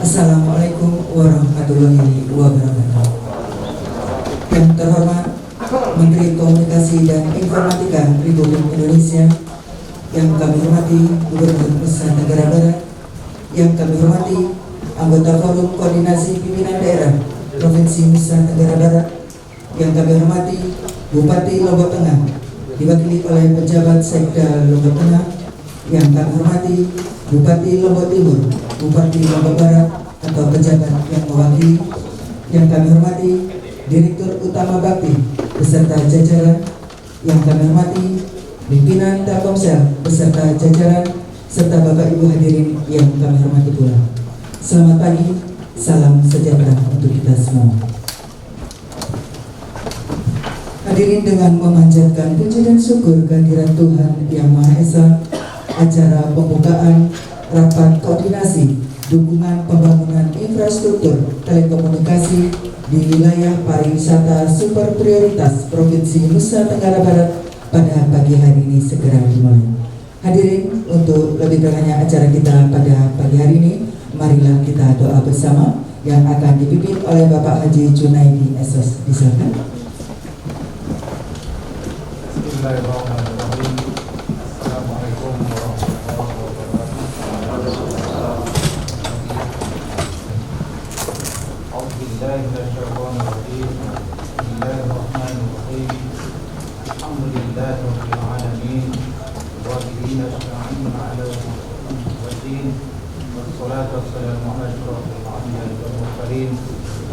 Assalamualaikum warahmatullahi wabarakatuh. Yang terhormat Menteri Komunikasi dan Informatika Republik Indonesia, yang kami hormati Gubernur Nusa Tenggara Barat, yang kami hormati anggota Forum Koordinasi Pimpinan Daerah Provinsi Nusa Tenggara Barat, yang kami hormati Bupati Lombok Tengah diwakili oleh pejabat Sekda Lombok Tengah, yang kami hormati Bupati Lombok Timur, Bupati Lombok Barat atau pejabat yang mewakili, yang kami hormati Direktur Utama Bakti beserta jajaran, yang kami hormati pimpinan Telkomsel beserta jajaran, serta Bapak Ibu hadirin yang kami hormati pula. Selamat pagi, salam sejahtera untuk kita semua. Hadirin, dengan memanjatkan puji dan syukur kehadiran Tuhan Yang Maha Esa, acara pembukaan rapat koordinasi dukungan pembangunan infrastruktur telekomunikasi di wilayah pariwisata super prioritas Provinsi Nusa Tenggara Barat pada pagi hari ini segera dimulai. Hadirin, untuk lebih terangnya acara kita pada pagi hari ini, marilah kita doa bersama yang akan dipimpin oleh Bapak Haji Junaidi Esos. Disilakan. Bismillahirrahmanirrahim. Assalamualaikum warahmatullahi wabarakatuh. A'udzubillahi minasyaitonir rajim. Bismillahirrahmanirrahim. Alhamdulillahi rabbil alamin. Wa bihi nasta'in 'ala umuri waddin. Wassalatu wassalamu 'ala asyrofil anbiya'i wal mursalin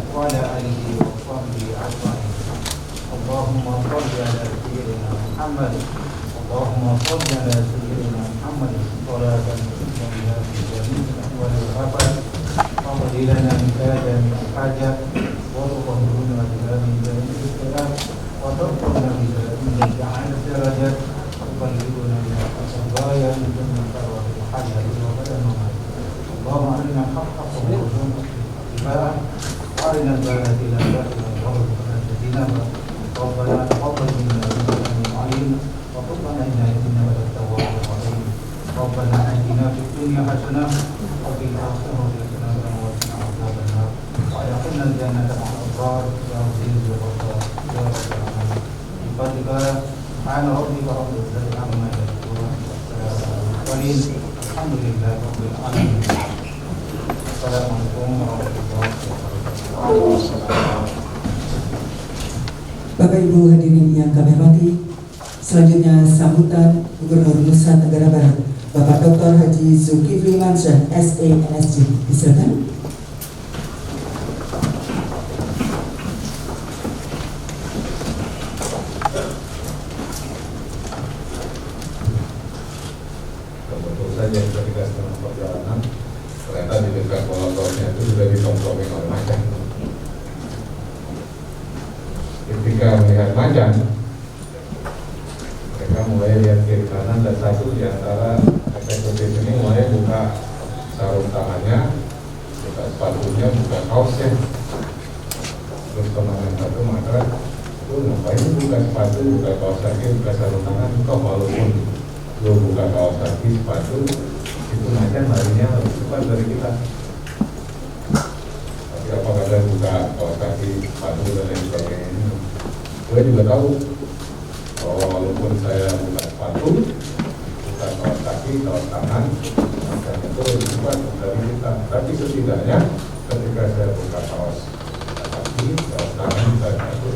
wa 'ala alihi wa sahbihi ajma'in. Allahumma shalli ala sayyidina Muhammad. Allahumma shalli ala sayyidina Muhammad. Salatan tusallimu fi jami'i wa al-hafal. Fadilana min kadami hajat wa tuhuruna billahi min al-islam wa tarfuna billahi min al-darajat wa qalbuna min al-sabaya min al-tarwah al-hajat wa badana. Allahumma arina al-haqqa warzuqna ittiba'ah wa arina al-batila batilan warzuqna ijtinabah. Rabbana taqabbal minna innaka antal alim wa tub 'alaina innaka antat tawwabur rahim. Rabbana atina fid dunya hasanah wa fil akhirati hasanah wa qina adzaban nar. Wa adkhilna al-jannata ma'al abrar ya aziz ya ghaffar ya rabbal alamin. Bi-fadlika subhana rabbika rabbil izzati amma yasifun wa salamun 'alal mursalin walhamdulillahi rabbil alamin. Assalamualaikum warahmatullahi wabarakatuh. Bapak Ibu hadirin yang kami hormati, selanjutnya sambutan Gubernur Nusa Tenggara Barat, Bapak Dr. Haji Zulkifli Mansyah, SA MSc. Disilakan. Tentu saja ketika sedang perjalanan, ternyata di dekat kolektornya itu sudah ditongkrongin oleh macan. Ketika melihat macan, mereka mulai lihat kiri kanan, dan satu di antara eksekutif ini mulai buka sarung tangannya, buka sepatunya, buka kaosnya. Terus teman yang satu maka, lu ngapain buka sepatu, buka kaos kaki, buka sarung tangan? Kok walaupun lu buka kaos kaki, sepatu, itu macan larinya lebih cepat dari kita. Tapi apakah ada buka kaos kaki, sepatu dan lain sebagainya? Gue juga tahu bahwa walaupun saya buka sepatu, buka kaos kaki, kaos tangan, dan itu lebih cepat dari kita. Tapi setidaknya ketika saya buka kaos kaki, kaos tangan, sepatu,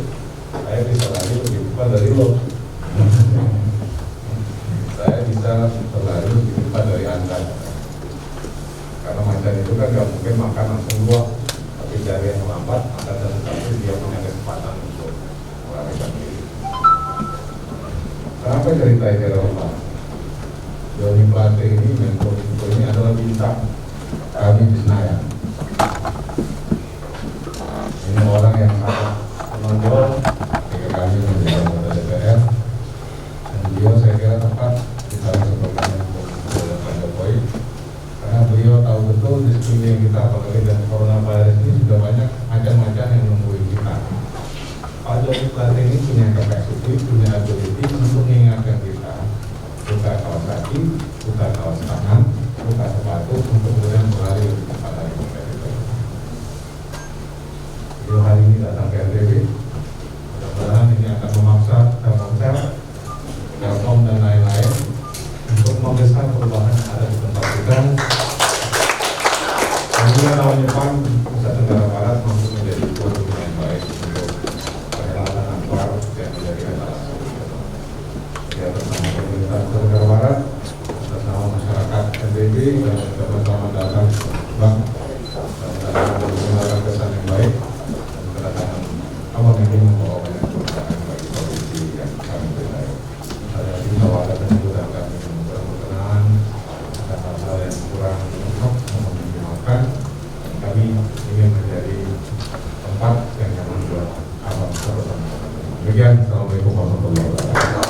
saya bisa lari lebih cepat dari lo. Saya bisa berlari lebih cepat dari Anda. Karena macan itu kan gak mungkin makan langsung buah, tapi dari yang lambat akan tetapi dia punya kesempatan untuk melarikan diri. Kenapa cerita ini relevan? Joni Plate ini, Menko ini adalah bintang kami di Senayan. Ini orang yang sangat menonjol ketika kami menjadi anggota DPR, dan beliau saya kira tepat di salah sebelumnya Pak Jokowi, karena beliau tahu betul di sekeliling kita, apalagi dengan coronavirus ini sudah banyak macam-macam yang menungguin kita. Pak Joni Plate ini punya kapasitas, punya ability untuk mengingatkan kita buka kaos kaki, buka kaos tangan, buka sepatu untuk kemudian berlari lebih cepat dari kompetitor. mengesah perubahan yang ada di tempat kita. Dan juga tahun depan Nusa Tenggara Barat mampu menjadi tuan rumah yang baik untuk perhelatan Akbar yang menjadi etalase. Jadi atas nama pemerintah Nusa Tenggara Barat, atas nama masyarakat NTB, dan ucapkan selamat datang Bang, dan mudah-mudahan kesan yang baik dan kedatangan Abang ini membawa banyak perubahan bagi provinsi yang kami berdaya. Ada bahwa ada penyebutan kami berkenaan ada hal-hal yang kurang lengkap mohon dimaafkan, dan kami ingin menjadi tempat yang nyaman buat abang bersama. Demikian, assalamualaikum warahmatullahi wabarakatuh.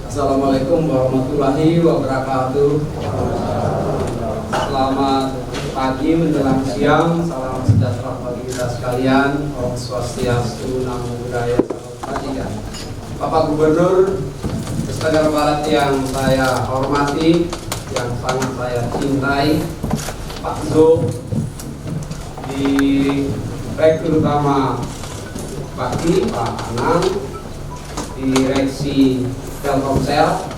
Assalamualaikum warahmatullahi wabarakatuh. Selamat pagi menjelang siang, salam sejahtera bagi kita sekalian. Om Swastiastu, Namo Buddhaya, Salam Kebajikan. Bapak Gubernur Nusa Tenggara Barat yang saya hormati, yang sangat saya cintai, Pak Zul, Direktur Utama Bakti, Pak Anang, Direksi Telkomsel,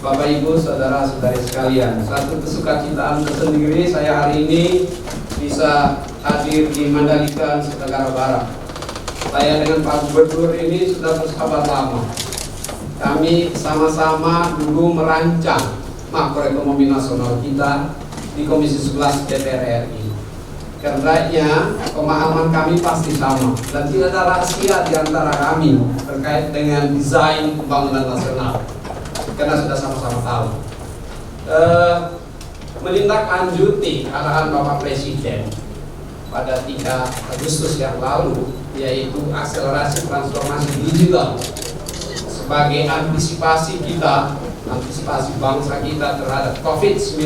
Bapak Ibu, saudara-saudari sekalian, satu kesukacitaan tersendiri saya hari ini bisa hadir di Mandalika, Nusa Tenggara Barat. Saya dengan Pak Gubernur ini sudah bersahabat lama. Kami sama-sama dulu merancang makroekonomi nasional kita di Komisi 11 DPR RI. Karenanya pemahaman kami pasti sama dan tidak ada rahasia di antara kami terkait dengan desain pembangunan nasional, karena sudah sama-sama tahu. Menindaklanjuti arahan Bapak Presiden pada 3 Agustus yang lalu, yaitu akselerasi transformasi digital sebagai antisipasi bangsa kita terhadap COVID-19,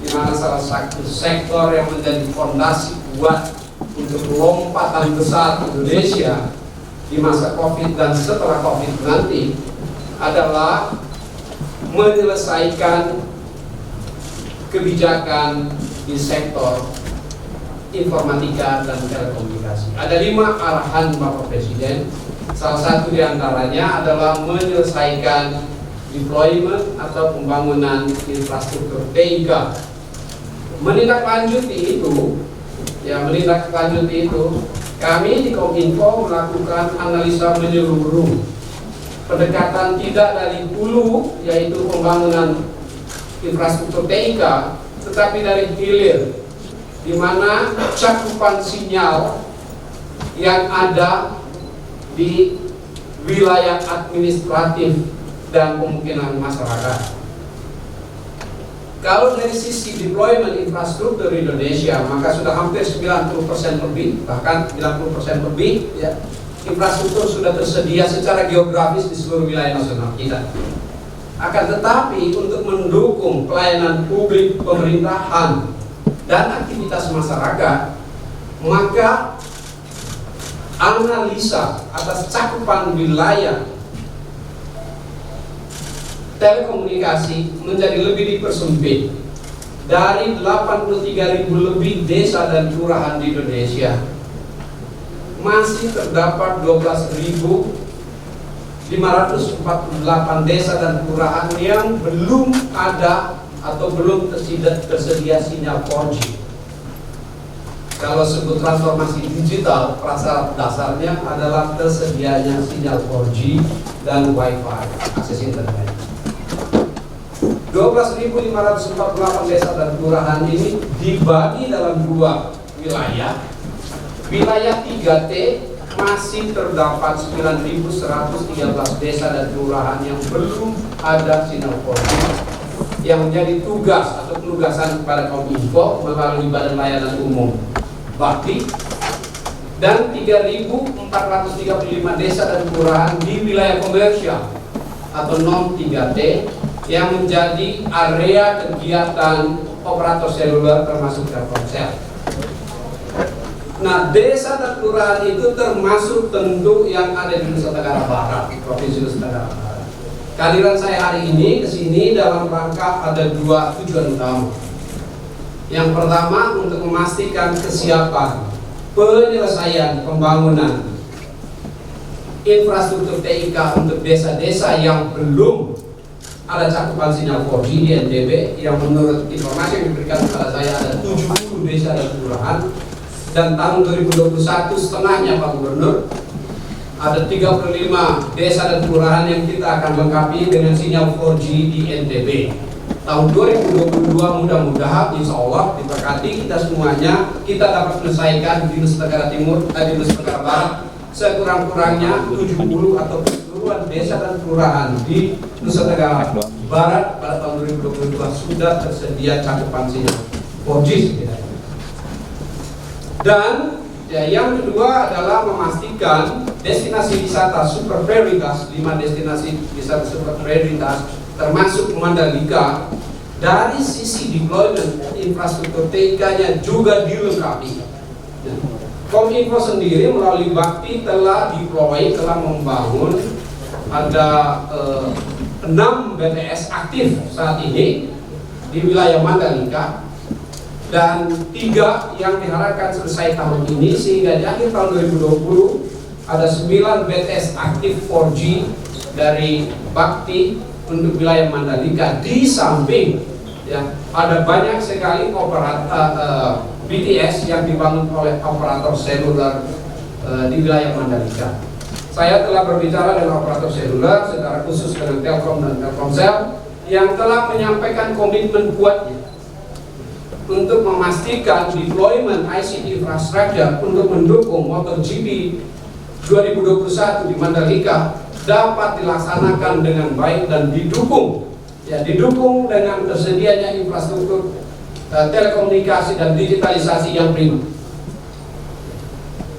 di mana salah satu sektor yang menjadi fondasi kuat untuk lompatan besar Indonesia di masa COVID dan setelah COVID nanti adalah menyelesaikan kebijakan di sektor informatika dan telekomunikasi. Ada 5 arahan Bapak Presiden. Salah satu diantaranya adalah menyelesaikan deployment atau pembangunan infrastruktur TIK. Menindaklanjuti itu, kami di Kominfo melakukan analisa menyeluruh, pendekatan tidak dari hulu, yaitu pembangunan infrastruktur TIK, tetapi dari hilir, di mana cakupan sinyal yang ada di wilayah administratif dan pemukiman masyarakat. Kalau dari sisi deployment infrastruktur Indonesia, maka sudah hampir 90% lebih, bahkan 90% lebih ya, infrastruktur sudah tersedia secara geografis di seluruh wilayah nasional kita. Akan tetapi untuk mendukung pelayanan publik pemerintahan dan aktivitas masyarakat, maka analisa atas cakupan wilayah telekomunikasi menjadi lebih dipersempit. Dari 83.000 lebih desa dan kelurahan di Indonesia, masih terdapat 12.548 desa dan kelurahan yang belum ada atau belum tersedia sinyal 4G. Kalau sebut transformasi digital, prasyarat dasarnya adalah tersedianya sinyal 4G dan Wi-Fi, akses internet. 12.548 desa dan kelurahan ini dibagi dalam 2 wilayah. Wilayah 3T masih terdapat 9.113 desa dan kelurahan yang belum ada sinyal 4G, yang menjadi tugas atau penugasan kepada Kominfo melalui Badan Layanan Umum Bakti, dan 3.435 desa dan kelurahan di wilayah komersial atau non 3T yang menjadi area kegiatan operator seluler termasuk Telkomsel. Nah, desa dan kelurahan itu termasuk tentu yang ada di Nusa Tenggara Barat, Provinsi Nusa Tenggara Barat. Kehadiran saya hari ini ke sini dalam rangka ada 2 tujuan utama. Yang pertama, untuk memastikan kesiapan penyelesaian pembangunan infrastruktur TIK untuk desa-desa yang belum ada cakupan sinyal 4G di NTB, yang menurut informasi yang diberikan kepada saya ada 70 desa dan kelurahan, dan tahun 2021 setengahnya Pak Gubernur ada 35 desa dan kelurahan yang kita akan lengkapi dengan sinyal 4G di NTB. Tahun 2022 mudah-mudahan insya Allah diberkati kita semuanya, kita dapat menyelesaikan di Nusa Tenggara Timur, di Nusa Tenggara Barat sekurang-kurangnya 70 atau keseluruhan desa dan kelurahan di Nusa Tenggara Barat pada tahun 2022 sudah tersedia cakupan sinyal 4G setidaknya. Dan ya, yang kedua adalah memastikan destinasi wisata super prioritas, 5 destinasi wisata super prioritas termasuk Mandalika, dari sisi deployment infrastruktur TIK-nya juga dilengkapi. Kominfo sendiri melalui Bakti telah membangun ada 6 BTS aktif saat ini di wilayah Mandalika, dan 3 yang diharapkan selesai tahun ini, sehingga di akhir tahun 2020 ada 9 BTS aktif 4G dari Bakti untuk wilayah Mandalika. Di samping ya ada banyak sekali BTS yang dibangun oleh operator seluler di wilayah Mandalika. Saya telah berbicara dengan operator seluler secara khusus dengan Telkom dan Telkomsel yang telah menyampaikan komitmen kuatnya untuk memastikan deployment ICT infrastructure untuk mendukung MotoGP 2021 di Mandalika dapat dilaksanakan dengan baik dan didukung dengan tersedianya infrastruktur telekomunikasi dan digitalisasi yang prima.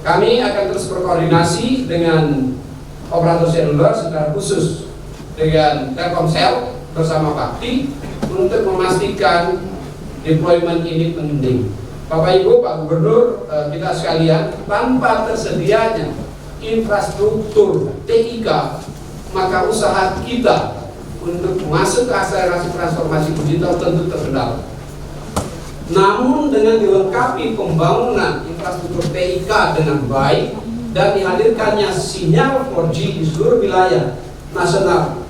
Kami akan terus berkoordinasi dengan operator seluler secara khusus dengan Telkomsel bersama Bakti untuk memastikan deployment ini penting. Bapak Ibu, Pak Gubernur, kita sekalian, tanpa tersedianya infrastruktur TIK, maka usaha kita untuk masuk ke akselerasi transformasi digital tentu terkendala. Namun dengan dilengkapi pembangunan infrastruktur TIK dengan baik dan dihadirkannya sinyal 4G di seluruh wilayah nasional,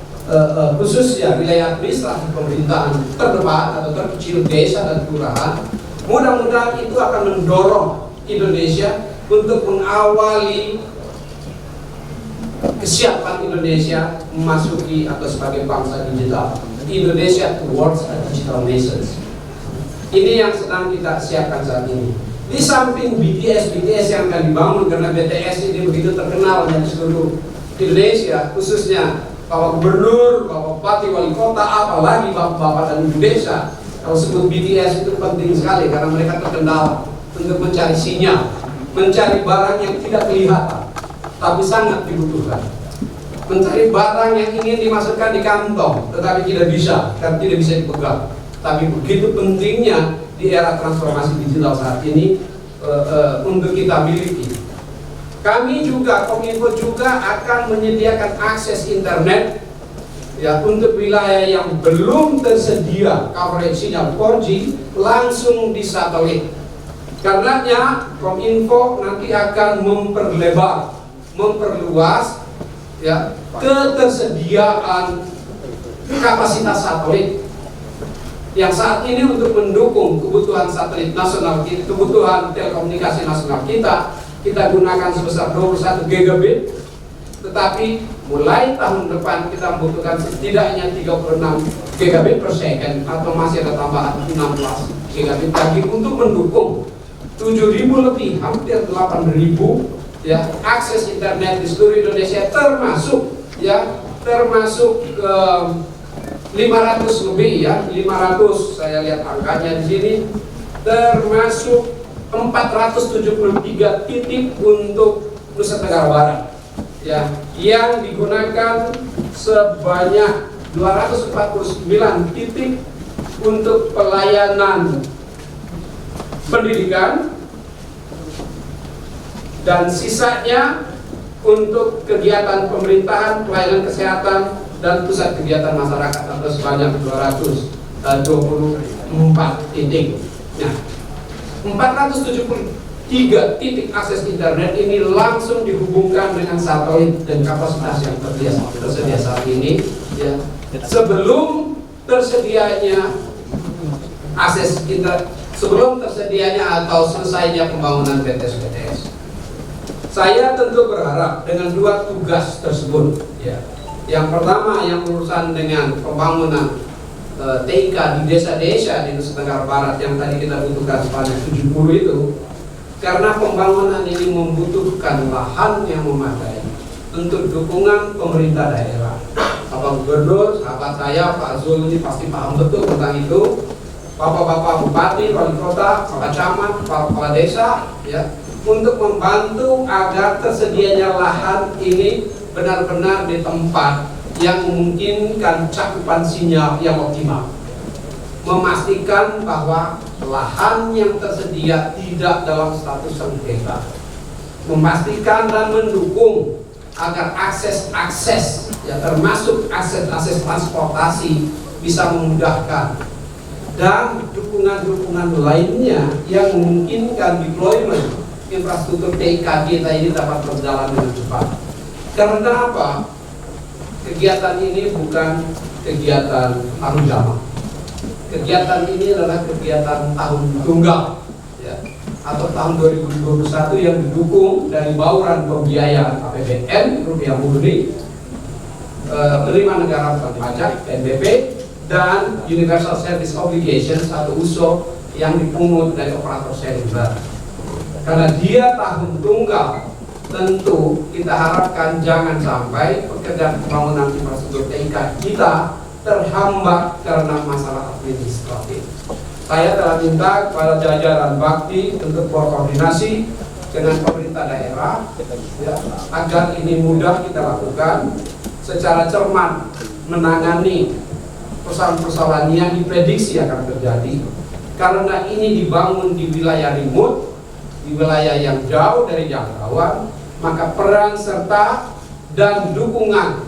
khususnya wilayah administrasi pemerintahan terdepan atau terkecil, desa dan kelurahan, mudah-mudahan itu akan mendorong Indonesia untuk mengawali kesiapan Indonesia memasuki atau sebagai bangsa digital, Indonesia towards a digital nation. Ini yang sedang kita siapkan saat ini. Di samping BTS yang akan dibangun, karena BTS ini begitu terkenal di seluruh Indonesia, khususnya Bapak Gubernur, Bapak Bupati, Wali Kota, apalagi Bapak dan Ibu Desa. Kalau sebut BTS itu penting sekali karena mereka terkenal untuk mencari sinyal, mencari barang yang tidak kelihatan tapi sangat dibutuhkan, mencari barang yang ingin dimasukkan di kantong tetapi tidak bisa karena tidak bisa dipegang. Tapi begitu pentingnya di era transformasi digital saat ini untuk kita miliki. Kami juga, Kominfo juga akan menyediakan akses internet ya untuk wilayah yang belum tersedia coverage sinyal 4G langsung di satelit. Karenanya Kominfo nanti akan memperluas ya ketersediaan kapasitas satelit yang saat ini untuk mendukung kebutuhan satelit nasional kita, kebutuhan telekomunikasi nasional kita gunakan sebesar 21 gigabit, tetapi mulai tahun depan kita membutuhkan setidaknya 36 gigabit per second atau masih ada tambahan 16 gigabit lagi untuk mendukung 7.000 lebih, hampir 8.000 ya akses internet di seluruh Indonesia, termasuk 500 lebih ya, 500 saya lihat angkanya di sini, termasuk 473 titik untuk Nusa Tenggara Barat ya, yang digunakan sebanyak 249 titik untuk pelayanan pendidikan dan sisanya untuk kegiatan pemerintahan, pelayanan kesehatan dan pusat kegiatan masyarakat atau sebanyak 224 titik. Nah, 473 3 titik akses internet ini langsung dihubungkan dengan satelit dan kapasitas yang tersedia saat ini, ya. Sebelum tersedianya akses internet, sebelum tersedianya atau selesainya pembangunan BTS. Saya tentu berharap dengan 2 tugas tersebut, ya. Yang pertama yang urusan dengan pembangunan TIK di desa-desa di Nusa Tenggara Barat yang tadi kita butuhkan sebanyak 70 itu, karena pembangunan ini membutuhkan lahan yang memadai untuk dukungan pemerintah daerah. Bapak Gubernur, sahabat saya Pak Zul ini pasti paham betul tentang itu. Bapak-bapak bupati, wali kota, Pak Camat, kepala desa, ya, untuk membantu agar tersedianya lahan ini benar-benar di tempat yang memungkinkan cakupan sinyal yang optimal. Memastikan bahwa lahan yang tersedia tidak dalam status sengketa. Memastikan dan mendukung agar akses ya, termasuk akses transportasi bisa memudahkan, dan dukungan-dukungan lainnya yang memungkinkan deployment infrastruktur TIK kita ini dapat berjalan dengan cepat. Karena apa? Kegiatan ini bukan kegiatan tahun zaman. Kegiatan ini adalah kegiatan tahun tunggal, ya, atau tahun 2021 yang didukung dari bauran pembiayaan APBN rupiah murni, penerimaan negara bukan pajak (PNBP), dan Universal Service Obligation atau USO yang dipungut dari operator seluler. Karena dia tahun tunggal, tentu kita harapkan jangan sampai pekerjaan pembangunan infrastruktur TIK kita terhambat karena masalah administratif. Saya telah minta kepada jajaran Bakti untuk berkoordinasi dengan pemerintah daerah, ya, agar ini mudah kita lakukan secara cermat, menangani persoalan-persoalan yang diprediksi akan terjadi. Karena ini dibangun di wilayah remote, di wilayah yang jauh dari jangkauan, maka peran serta dan dukungan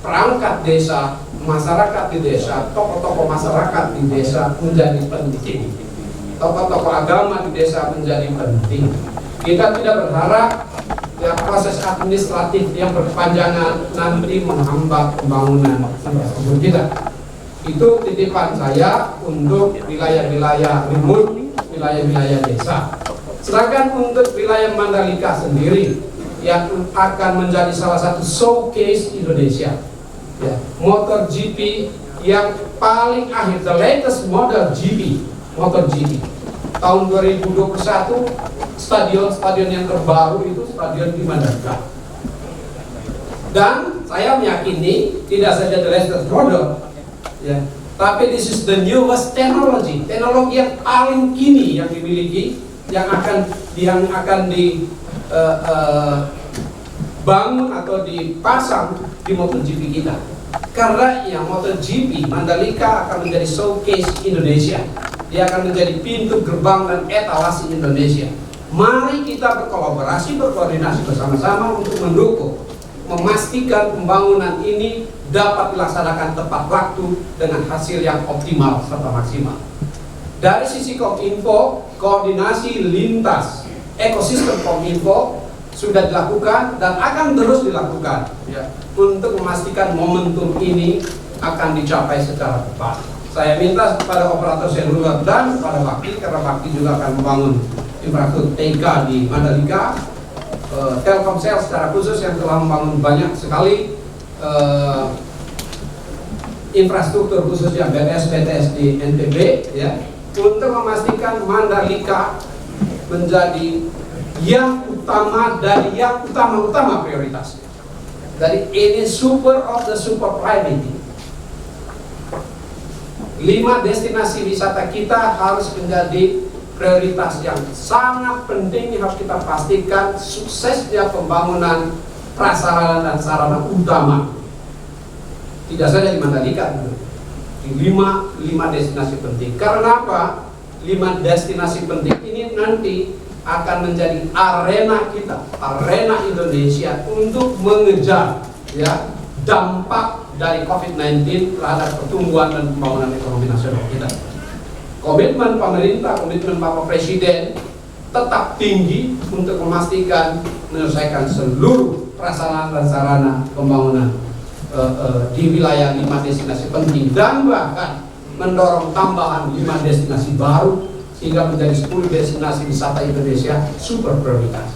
perangkat desa, masyarakat di desa, tokoh-tokoh masyarakat di desa menjadi penting. Tokoh-tokoh agama di desa menjadi penting. Kita tidak berharap ya, proses administratif yang berkepanjangan nanti menghambat pembangunan infrastruktur kita. Itu titipan saya untuk wilayah-wilayah remote, wilayah-wilayah desa. Sedangkan untuk wilayah Mandalika sendiri yang akan menjadi salah satu showcase Indonesia, ya, MotoGP yang paling akhir, the latest model GP, MotoGP tahun 2021, stadion yang terbaru itu stadion di Mandalika. Dan saya meyakini tidak saja the latest model, ya, tapi this is the newest teknologi yang paling kini yang dimiliki, yang akan dibangun atau dipasang di MotoGP kita. Karena yang MotoGP Mandalika akan menjadi showcase Indonesia. Dia akan menjadi pintu gerbang dan etalase Indonesia. Mari kita berkolaborasi, berkoordinasi bersama-sama untuk mendukung, memastikan pembangunan ini dapat dilaksanakan tepat waktu dengan hasil yang optimal serta maksimal. Dari sisi Kominfo, koordinasi lintas ekosistem Kominfo sudah dilakukan dan akan terus dilakukan, ya, untuk memastikan momentum ini akan dicapai secara tepat. Saya minta kepada operator seluler dan kepada Bakti, karena Bakti juga akan membangun infrastruktur TIK di Mandalika, Telkomsel secara khusus yang telah membangun banyak sekali infrastruktur khususnya BTS di NTB, ya, untuk memastikan Mandalika menjadi yang utama dari yang utama prioritas. Jadi ini super of the super priority. 5 destinasi wisata kita harus menjadi prioritas yang sangat penting, harus kita pastikan suksesnya pembangunan prasarana dan sarana utama. Tidak saja di Mandalika, di 5 destinasi penting. Karena apa? 5 destinasi penting ini nanti akan menjadi arena kita, arena Indonesia untuk mengejar, ya, dampak dari COVID-19 terhadap pertumbuhan dan pembangunan ekonomi nasional kita. Komitmen pemerintah, komitmen Bapak Presiden tetap tinggi untuk memastikan menyelesaikan seluruh prasarana dan sarana pembangunan di wilayah 5 destinasi penting, dan bahkan mendorong tambahan 5 destinasi baru sehingga menjadi 10 destinasi wisata Indonesia super prioritas.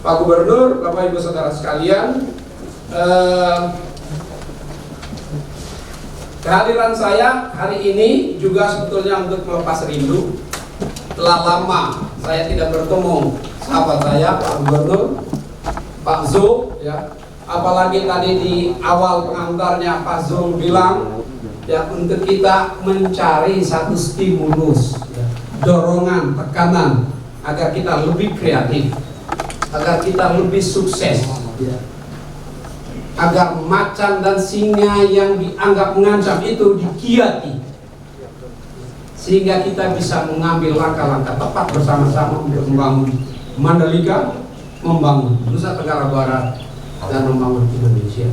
Pak Gubernur, Bapak Ibu Saudara sekalian, kehadiran saya hari ini juga sebetulnya untuk melepas rindu. Telah lama saya tidak bertemu sahabat saya, Pak Gubernur, Pak Zul, ya. Apalagi tadi di awal pengantarnya Pak Zul bilang, ya, untuk kita mencari satu stimulus, ya, dorongan, tekanan agar kita lebih kreatif, agar kita lebih sukses, ya. Agar macan dan singa yang dianggap mengancam itu dikiati, sehingga kita bisa mengambil langkah-langkah tepat bersama-sama untuk membangun Mandalika, membangun Nusa Tenggara Barat, dan membangun Indonesia.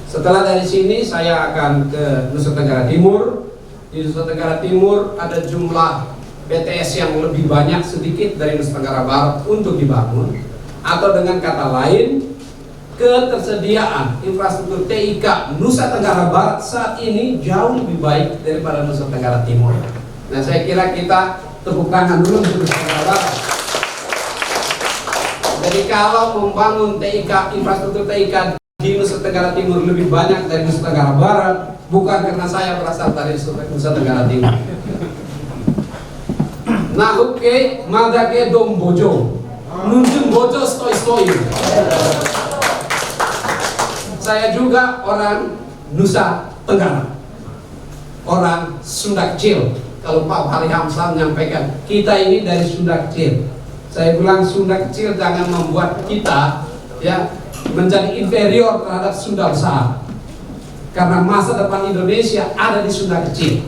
Setelah dari sini saya akan ke Nusa Tenggara Timur. Di Nusa Tenggara Timur ada jumlah BTS yang lebih banyak sedikit dari Nusa Tenggara Barat untuk dibangun, atau dengan kata lain, ketersediaan infrastruktur TIK Nusa Tenggara Barat saat ini jauh lebih baik daripada Nusa Tenggara Timur. Nah, saya kira kita tepuk tangan dulu untuk Nusa Tenggara Barat. Jadi kalau membangun TIK, infrastruktur TIK di Nusa Tenggara Timur lebih banyak dari Nusa Tenggara Barat, bukan karena saya berasal dari Nusa Tenggara Timur. Nah, oke, madake dom bojo, nunjung bojo stoi-stoi. Saya juga orang Nusa Tenggara, orang Sunda Kecil. Kalau Pak Fahri Hamzah menyampaikan, kita ini dari Sunda Kecil. Saya bilang Sunda Kecil jangan membuat kita, ya, menjadi inferior terhadap Sunda Besar, karena masa depan Indonesia ada di Sunda Kecil.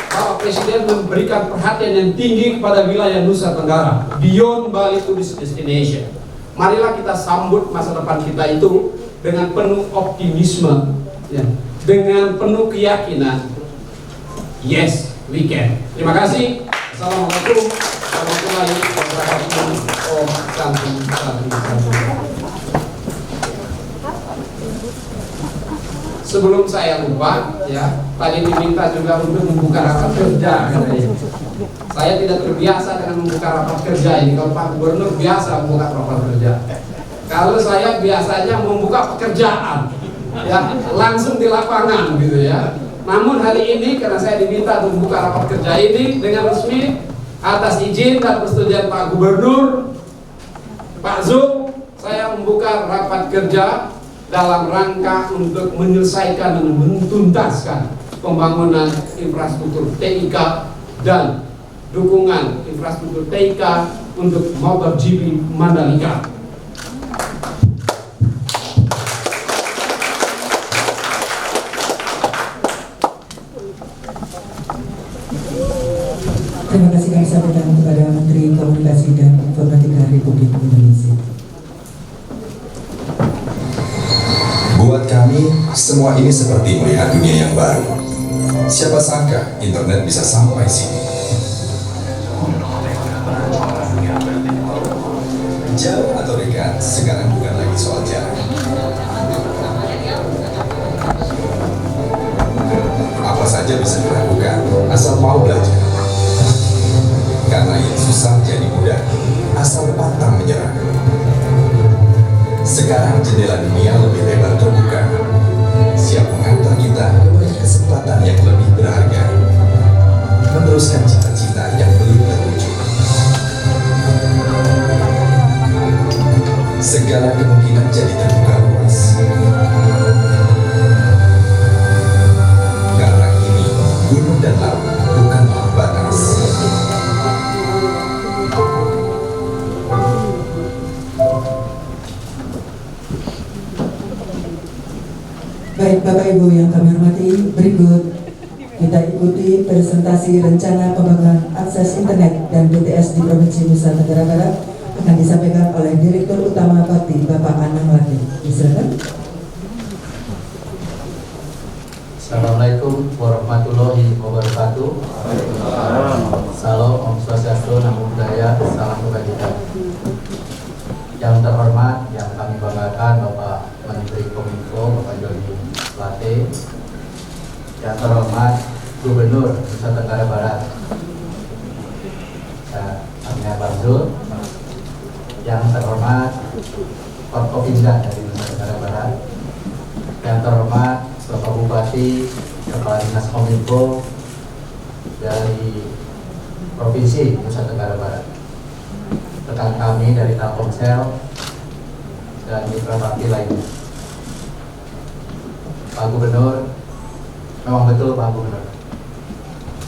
Bapak Presiden memberikan perhatian yang tinggi kepada wilayah Nusa Tenggara, beyond Bali Tourist Destination. Marilah kita sambut masa depan kita itu dengan penuh optimisme, ya, dengan penuh keyakinan. Yes, we can. Terima kasih. Assalamualaikum warahmatullahi wabarakatuh. Om Santi Santi Santi. Sebelum saya lupa, ya, tadi diminta juga untuk membuka rapat kerja. Saya tidak terbiasa dengan membuka rapat kerja ini. Kalau Pak Gubernur biasa membuka rapat kerja. Kalau saya biasanya membuka pekerjaan, ya, langsung di lapangan gitu, ya. Namun hari ini karena saya diminta untuk membuka rapat kerja ini dengan resmi atas izin dan persetujuan Pak Gubernur, Pak Zul, saya membuka rapat kerja dalam rangka untuk menyelesaikan dan menuntaskan pembangunan infrastruktur TIK dan dukungan infrastruktur TIK untuk MotoGP Mandalika. Terima kasih kami sampaikan kepada Menteri Komunikasi dan Informatika Republik Indonesia. Buat kami, semua ini seperti melihat dunia yang baru. Siapa sangka internet bisa sampai sini. Jauh atau dekat, sekarang bukan lagi soal jarak. Apa saja bisa dilakukan, asal mau belajar. Karena yang susah jadi mudah, asal pantang menyerah. Sekarang jendela dunia lebih lebar terbuka, siap mengantar kita ke banyak kesempatan yang lebih berharga, meneruskan cita-cita yang belum terwujud. Segala kemungkinan jadi terbuka luas. Karena ini gunung dan laut bukanlah batas. Baik Bapak Ibu yang kami hormati, berikut kita ikuti presentasi rencana pembangunan akses internet dan BTS di Provinsi Nusa Tenggara Barat akan disampaikan oleh Direktur Utama Bakti Bapak Anang Laki. Silakan. Assalamualaikum warahmatullahi wabarakatuh. Salam Om Swastiastu, Namo Buddhaya, salam kebajikan. Yang terhormat, yang kami banggakan Bapak Menteri Kominfo, Bapak Joni Plate. Yang terhormat Gubernur Nusa Tenggara Barat, Amir Abdul. Yang terhormat Forkopimda dari Nusa Tenggara Barat. Yang terhormat Bapak Bupati, Kepala Dinas Kominfo dari Provinsi Nusa Tenggara Barat, rekan kami dari Telkomsel dan mitra bakti lainnya. Pak Gubernur, memang betul Pak Gubernur,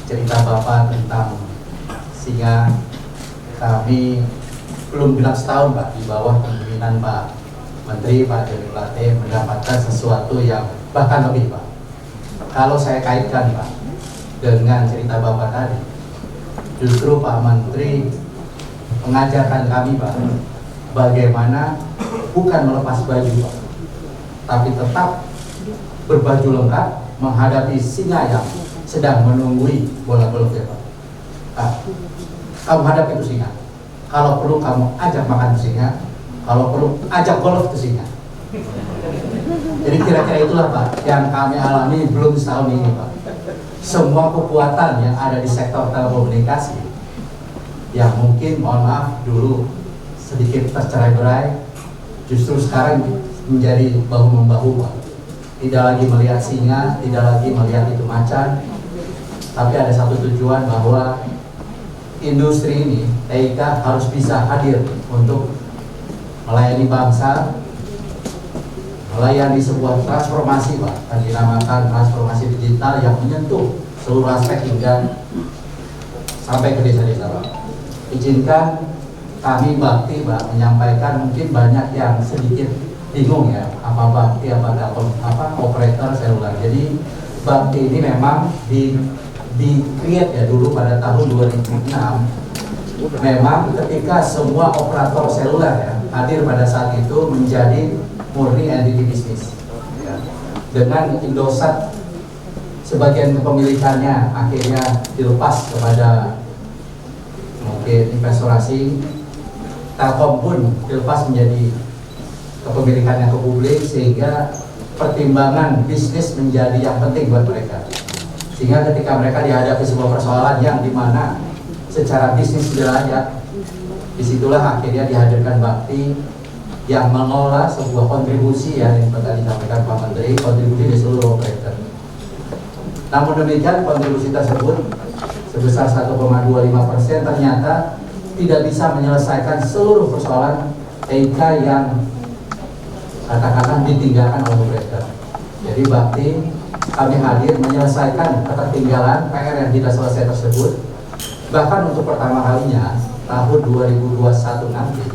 cerita Bapak tentang Singa kami belum bilang setahun Pak, di bawah kepemimpinan Pak Menteri Pak Joni Plate mendapatkan sesuatu yang bahkan lebih Pak. Kalau saya kaitkan Pak dengan cerita Bapak tadi, justru Pak Menteri mengajarkan kami Pak bagaimana bukan melepas baju Pak, tapi tetap berbaju lengkap menghadapi singa yang sedang menunggui bola golf ya Pak. Kamu hadapi itu singa. Kalau perlu kamu ajak makan itu singa. Kalau perlu ajak golf itu singa. Jadi kira-kira itulah Pak yang kami alami belum setahun ini Pak. Semua kekuatan yang ada di sektor telekomunikasi yang mungkin mohon maaf dulu sedikit tercerai-berai, justru sekarang menjadi bahu-membahu Pak. Tidak lagi melihat singa, tidak lagi melihat itu macan, tapi ada satu tujuan bahwa industri ini, TIK harus bisa hadir untuk melayani bangsa, melayani sebuah transformasi Pak, yang dinamakan transformasi digital yang menyentuh seluruh aspek hingga sampai ke desa-desa Pak. Izinkan kami bakti Pak menyampaikan, mungkin banyak yang sedikit bingung ya, apa bakti, apa telkom, apa operator seluler. Jadi bakti ini memang di create ya dulu pada tahun 2006. Memang ketika semua operator seluler ya hadir pada saat itu menjadi murni entity bisnis ya. Dengan Indosat sebagian kepemilikannya akhirnya dilepas kepada mungkin investor asing, Telkom pun dilepas menjadi kepemilikannya ke publik, sehingga pertimbangan bisnis menjadi yang penting buat mereka. Sehingga ketika mereka dihadapi sebuah persoalan yang dimana secara bisnis sudah layak, disitulah akhirnya dihadirkan bakti yang mengolah sebuah kontribusi ya, yang tadi disampaikan Pak Menteri, kontribusi di seluruh operator. Namun demikian kontribusi tersebut sebesar 1,25% ternyata tidak bisa menyelesaikan seluruh persoalan TIK yang katakanlah ditinggalkan oleh operator. Jadi bakti kami hadir menyelesaikan ketertinggalan PR yang tidak selesai tersebut. Bahkan untuk pertama kalinya tahun 2021 nanti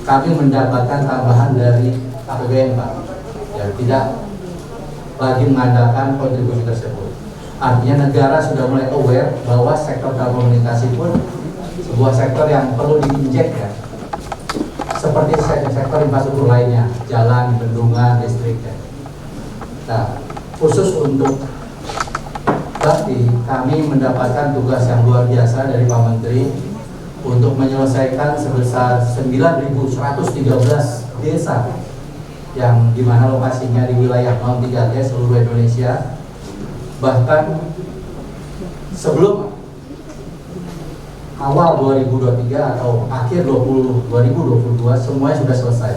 kami mendapatkan tambahan dari APBN Pak, yang tidak lagi mengandalkan kontribusi tersebut. Artinya negara sudah mulai aware bahwa sektor telekomunikasi pun sebuah sektor yang perlu diinjek ya, seperti sektor infrastruktur lainnya, jalan, bendungan, listrik ya. Nah, khusus untuk bakti kami mendapatkan tugas yang luar biasa dari Pak Menteri untuk menyelesaikan sebesar 9.113 desa yang dimana lokasinya di wilayah 03T seluruh Indonesia. Bahkan sebelum awal 2023 atau akhir 2022 semuanya sudah selesai.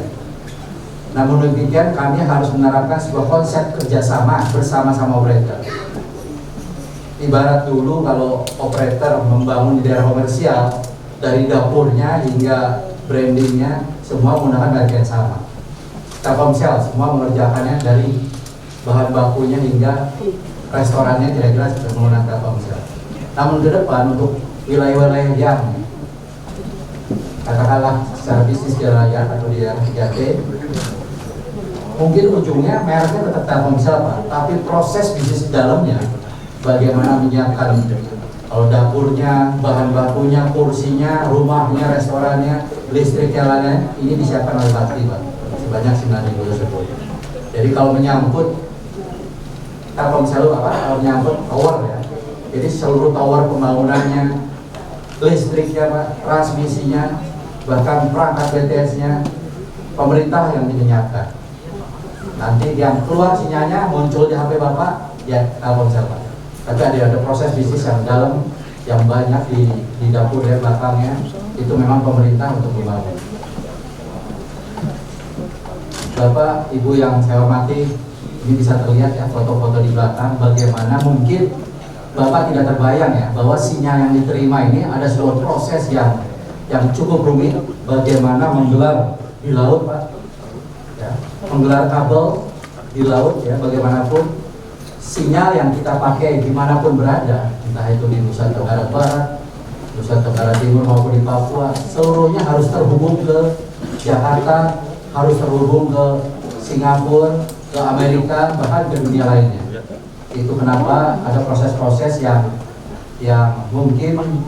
Namun demikian kami harus menerapkan sebuah konsep kerjasama bersama-sama operator. Ibarat dulu kalau operator membangun di daerah komersial, dari dapurnya hingga brandingnya semua menggunakan bagian sama. Telkomsel semua mengerjakannya dari bahan bakunya hingga restorannya kira-kira sudah menggunakan Telkomsel. Namun ke depan untuk wilayah-wilayah yang katakanlah secara bisnis di layak atau di daerah 3T, mungkin ujungnya mereknya tetap Telkomsel Pak, tapi proses bisnis di dalamnya bagaimana menyiapkan kalau dapurnya, bahan bakunya, kursinya, rumahnya, restorannya, listriknya lainnya, ini disiapkan oleh bakti Pak sebanyak 9.000 tersebut. Jadi kalau menyangkut Telkomsel menyangkut tower ya. Jadi seluruh tower pembangunannya, listriknya Pak, transmisinya, bahkan perangkat BTS-nya pemerintah yang menyiapkan. Nanti yang keluar sinyalnya muncul di HP Bapak ya Telkomsel Pak. Tapi ada proses bisnis yang dalam, yang banyak di dapur ya belakangnya, itu memang pemerintah untuk membangun. Bapak, Ibu yang saya hormati, ini bisa terlihat ya foto-foto di belakang bagaimana mungkin Bapak tidak terbayang ya bahwa sinyal yang diterima ini ada sebuah proses yang cukup rumit. Bagaimana menggelar di laut Pak, ya, menggelar kabel di laut ya, bagaimanapun sinyal yang kita pakai dimanapun berada, entah itu di Nusa Tenggara Barat, Nusa Tenggara Timur maupun di Papua, seluruhnya harus terhubung ke Jakarta, harus terhubung ke Singapura, ke Amerika, bahkan ke dunia lainnya. Itu kenapa ada proses-proses yang mungkin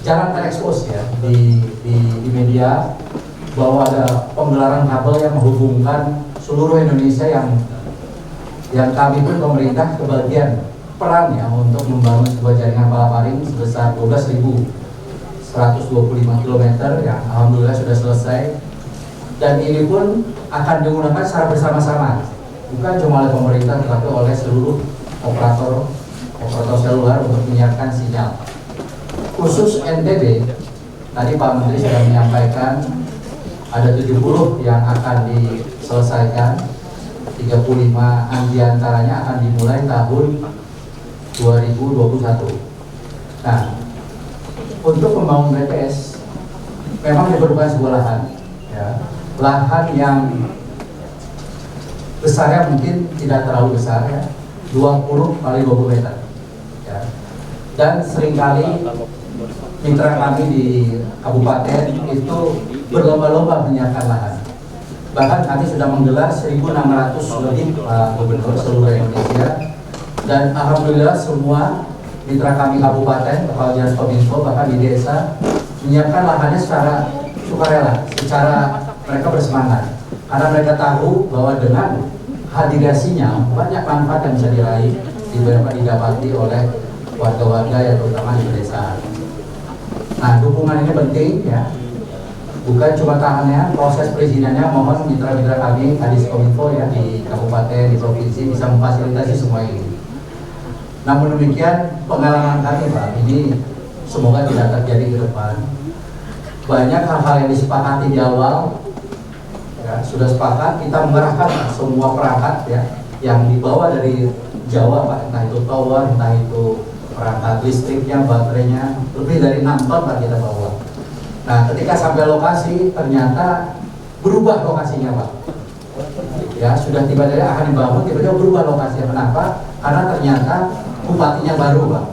jarang terekspos ya di media, bahwa ada penggelaran kabel yang menghubungkan seluruh Indonesia yang kami pun pemerintah kebagian peran ya untuk membangun sebuah jaringan palaparing sebesar 12.125 km yang alhamdulillah sudah selesai, dan ini pun akan digunakan secara bersama-sama, bukan cuma oleh pemerintah tetapi oleh seluruh operator seluler untuk menyiapkan sinyal. Khusus NTB, tadi Pak Menteri sudah menyampaikan ada 70 yang akan diselesaikan, 35 diantaranya akan dimulai tahun 2021. Nah, untuk membangun BTS memang diperlukan sebuah lahan, ya, lahan yang besarnya mungkin tidak terlalu besar ya, 20 kali 20 meter, ya. Dan seringkali mitra kami di kabupaten itu berlomba-lomba menyiapkan lahan. Bahkan kami sudah menggelar 1.600 lebih gubernur seluruh Indonesia, dan alhamdulillah semua mitra kami kabupaten, kepala dinas kominfo, bahkan di desa menyiapkan lahannya secara sukarela, secara mereka bersemangat, karena mereka tahu bahwa dengan hadirasinya banyak manfaat yang bisa diraih, didapati oleh warga-warga yang terutama di pedesaan. Nah, dukungan ini penting ya, bukan cuma tahannya, proses perizinannya mohon mitra-mitra kami Kadis Kominfo ya di kabupaten, di provinsi bisa memfasilitasi semua ini. Namun demikian pengalaman kami Pak, ini semoga tidak terjadi ke depan. Banyak hal-hal yang disepakati di awal ya, sudah sepakat kita mengerahkan semua perangkat ya yang dibawa dari Jawa Pak, entah itu tower, entah itu perangkat listriknya, baterainya, lebih dari 6 ton Pak kita bawa. Nah, ketika sampai lokasi ternyata berubah lokasinya Pak. Ya, sudah tiba-tiba akan dibangun, tiba-tiba berubah lokasinya. Kenapa? Karena ternyata bupatinya baru Pak.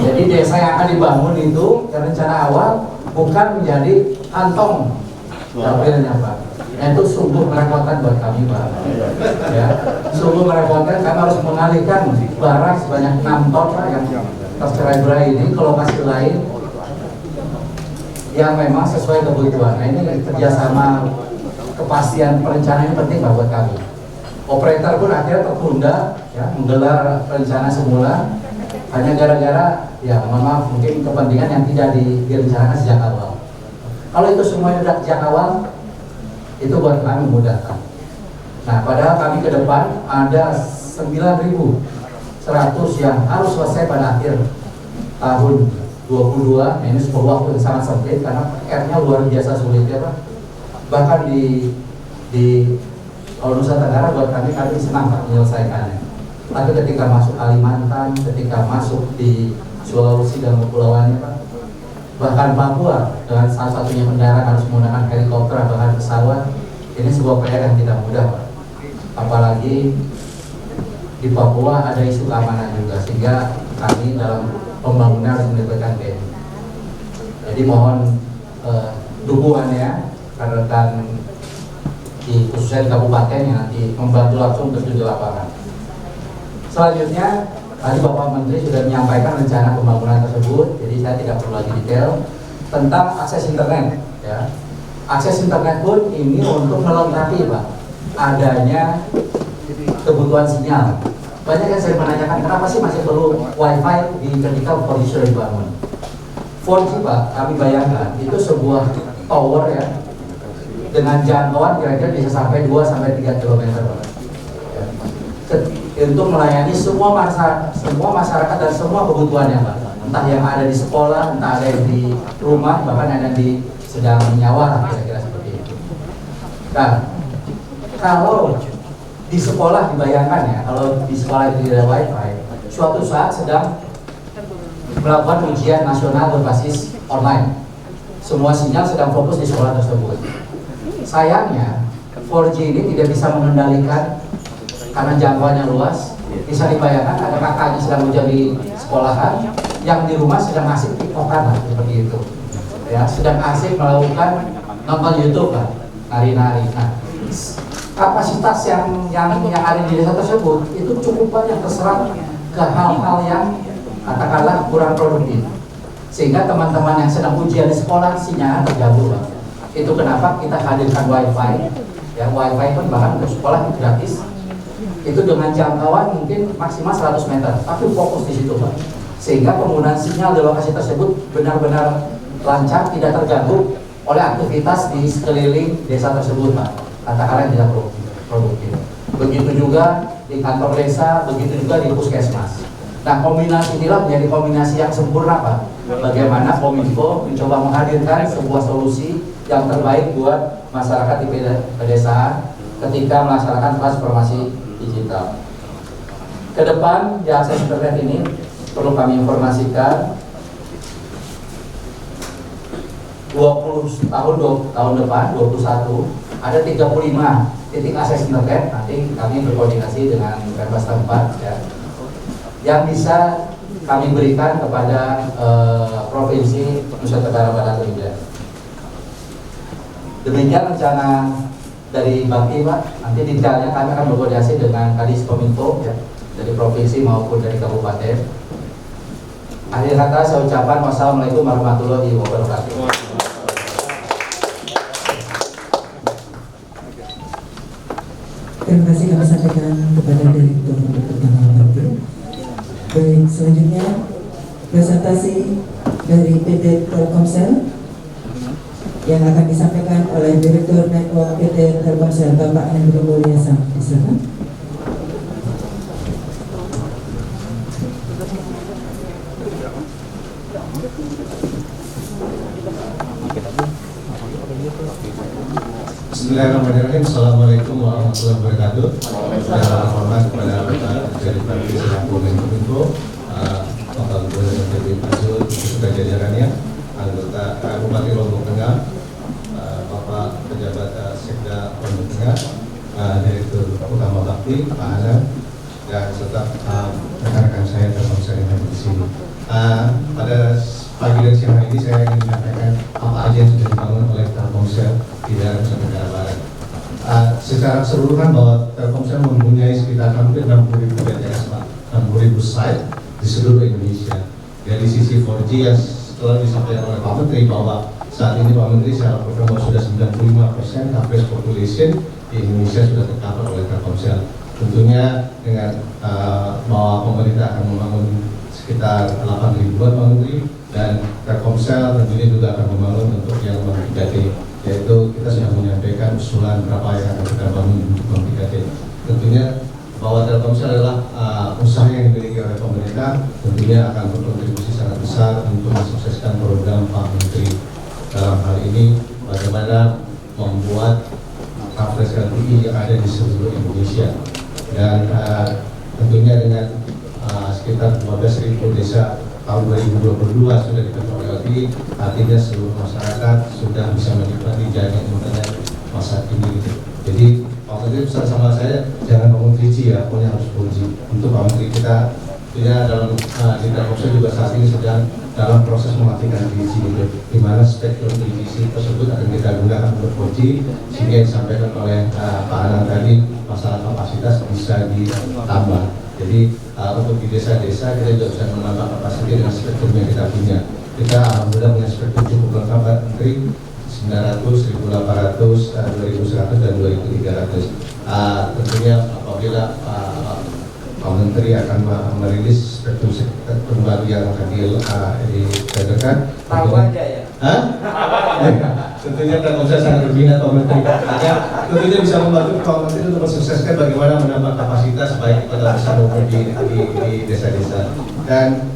Jadi desa yang akan dibangun itu rencana awal bukan menjadi kantong dapilnya Pak. Itu sungguh merepotkan buat kami Pak. Ya, sungguh merepotkan, kami harus mengalihkan barang sebanyak 6 ton Pak yang tercerai-berai ini ke lokasi lain yang memang sesuai kebutuhan. Nah, ini kerjasama, kepastian perencanaan ini penting Pak buat kami. Operator pun akhirnya tertunda ya, menggelar rencana semula hanya gara-gara ya mohon maaf mungkin kepentingan yang tidak direncanakan sejak awal. Kalau itu semua sudah sejak awal, itu buat kami memudahkan. Nah, padahal kami ke depan ada 9.100 yang harus selesai pada akhir tahun 22. Nah, ini sebuah waktu yang sangat sempit karena PR-nya luar biasa sulit ya Pak. Bahkan di Nusa Tenggara buat kami senang Pak menyelesaikannya. Tapi ketika masuk Kalimantan, ketika masuk di Sulawesi dan kepulauannya Pak, bahkan Papua dengan salah satunya kendaraan harus menggunakan helikopter atau bahkan pesawat, ini sebuah PR yang tidak mudah Pak. Apalagi di Papua ada isu keamanan juga, sehingga kami dalam pembangunan harus melibatkan TNI. Jadi mohon dukungannya rekan di khususnya di kabupaten yang nanti membantu langsung terjun di lapangan. Selanjutnya, tadi Bapak Menteri sudah menyampaikan rencana pembangunan tersebut, jadi saya tidak perlu lagi detail tentang akses internet. Ya, akses internet pun ini untuk melengkapi Pak adanya kebutuhan sinyal. Banyak yang saya menanyakan kenapa sih masih perlu wifi ketika 4G sudah dibangun. 4G Pak, kami bayangkan itu sebuah tower ya, dengan jangkauan kira-kira bisa sampai 2-3 km Pak. Ya. Untuk melayani semua masyarakat dan semua kebutuhannya Pak. Entah yang ada di sekolah, entah ada yang di rumah, bahkan ada di sedang menyawa, kira-kira seperti itu. Nah, kalau di sekolah dibayangkan ya, kalau di sekolah itu tidak ada wifi, suatu saat sedang melakukan ujian nasional berbasis online. Semua sinyal sedang fokus di sekolah tersebut. Sayangnya 4G ini tidak bisa mengendalikan karena jangkauannya luas. Bisa dibayangkan ada kakaknya sedang ujian di sekolahan, yang di rumah sedang asik tiktokan lah, seperti itu. Ya, sedang asik melakukan nonton YouTube lah, nari-nari. Nah, kapasitas yang ada di desa tersebut itu cukup banyak terserap ke hal-hal yang katakanlah kurang produktif, sehingga teman-teman yang sedang ujian di sekolah sinyalnya terganggu. Itu kenapa kita hadirkan wifi ya, wifi pun bahkan untuk sekolah gratis, itu dengan jangkauan mungkin maksimal 100 meter, tapi fokus di situ Pak, sehingga penggunaan sinyal di lokasi tersebut benar-benar lancar, tidak terganggu oleh aktivitas di sekeliling desa tersebut Pak, katakanlah tidak produktif. Begitu juga di kantor desa, begitu juga di puskesmas. Nah, kombinasi inilah menjadi kombinasi yang sempurna Pak. Bagaimana Kominfo mencoba menghadirkan sebuah solusi yang terbaik buat masyarakat di pedesaan ketika melaksanakan transformasi digital. Kedepan di akses internet ini perlu kami informasikan 20 tahun depan 21 ada 35 titik akses internet. Nanti kami berkoordinasi dengan Pemda tempat ya, yang bisa kami berikan kepada Provinsi Nusa Tenggara Barat juga. Demikian rencana dari Bakti Pak. Nanti detailnya kami akan berkoordinasi dengan Kadis Kominfo ya, dari provinsi maupun dari kabupaten. Akhir kata saya ucapkan wassalamualaikum warahmatullahi wabarakatuh. Terima kasih kami sampaikan kepada Direktur Utama Bakti. Baik, selanjutnya presentasi dari PT Telkomsel yang akan disampaikan oleh Direktur Network PT Telkomsel Bapak Hendro Mulyasa. Silakan. Bismillahirrahmanirrahim. Assalamualaikum warahmatullahi wabarakatuh. Saya hormat kepada Dari Pagi selaku Menkominfo, Bapak Gubernur DKI Azul beserta jajarannya, anggota Bupati Lombok Tengah, Bapak pejabat Sekda Lombok Tengah, Direktur Utama Bakti Pak Anang, dan serta rekan-rekan saya Telkomsel yang hadir di sini. Pada pagi dan siang hari ini saya ingin menyampaikan apa aja yang sudah dibangun oleh Telkomsel di daerah Nusa Tenggara Barat. Secara keseluruhan bahwa Telkomsel mempunyai sekitar hampir 60.000 BTS, 60.000 site di seluruh Indonesia. Dari sisi 4G yang setelah disampaikan oleh Pak Menteri bahwa saat ini Pak Menteri secara program sudah 95% coverage population di Indonesia sudah tercover oleh Telkomsel. Tentunya dengan bahwa pemerintah akan membangun sekitar 8 ribuan Pak Menteri, dan Telkomsel tentunya juga akan membangun untuk yang 3T, yaitu kita sudah menyampaikan usulan berapa yang akan kita bangun untuk 3T. Tentunya bahwa Telkomsel adalah usaha yang dimiliki oleh pemerintah, tentunya akan berkontribusi sangat besar untuk mensukseskan program Pak Menteri. Dalam hal ini bagaimana membuat coverage LTE yang ada di seluruh Indonesia, dan tentunya dengan sekitar 12.000 desa tahun 2022 sudah dipenuhi LTE, artinya seluruh masyarakat sudah bisa menikmati jaringan internet masa kini. Jadi Pak Menteri pesan sama saya, jangan bangun 3G ya, pokoknya harus 4G. Untuk Pak Menteri kita dalam di Telkomsel juga saat ini sedang dalam proses mematikan 3G, di mana spektrum 3G tersebut akan kita gunakan untuk 4G, sehingga yang disampaikan oleh Pak Anang tadi, masalah kapasitas bisa ditambah. Jadi untuk di desa-desa kita juga bisa menambah kapasitas dengan spektrum yang kita punya. Kita alhamdulillah punya spektrum cukup lengkap Pak Menteri, 900, 1800, 2100 dan 2300. Tentunya apabila apabila Pak Menteri akan merilis spektrum baru yang akan diadakan. Tahu aja ya. Hah? Tentunya Telkomsel sangat berminat Pak Menteri. Ya, tentunya bisa membantu Pak Menteri untuk mensukseskan bagaimana menambah kapasitas baik pada desa maupun di desa-desa. Dan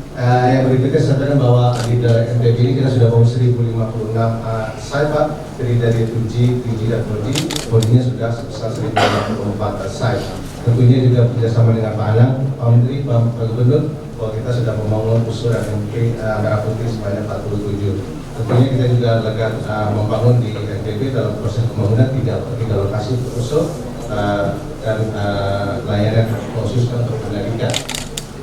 yang berikutnya saya sampaikan bahwa di MTB ini kita sudah bangun 1056 site Pak, terdiri dari 2G, 3G dan 4G. 4G-nya sudah sebesar 1054 site. Tentunya juga bekerjasama dengan Pak Anang, Pak Menteri, Pak Gubernur, bahwa kita sudah membangun usul MP Merah Putih sebanyak 47. Tentunya kita juga akan membangun di NTB dalam proses pembangunan tiga lokasi usul dan layanan khusus untuk Mandalika.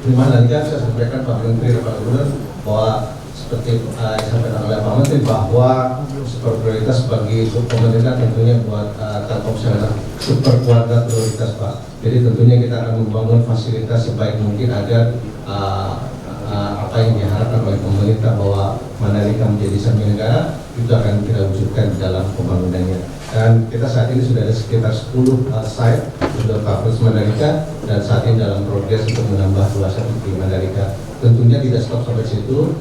Di Mandalika saya sampaikan Pak Menteri dan Pak Gubernur bahwa seperti disampaikan oleh Pak Menteri bahwa super prioritas bagi pemerintah tentunya buat Telkomsel super keluarga prioritas Pak. Jadi tentunya kita akan membangun fasilitas sebaik mungkin agar apa yang diharapkan oleh pemerintah bahwa Mandalika menjadi semi negara itu akan kita wujudkan dalam pembangunannya. Dan kita saat ini sudah ada sekitar 10 site untuk coverage Mandalika dan saat ini dalam progres untuk menambah luasan di Mandalika. Tentunya tidak stop sampai situ.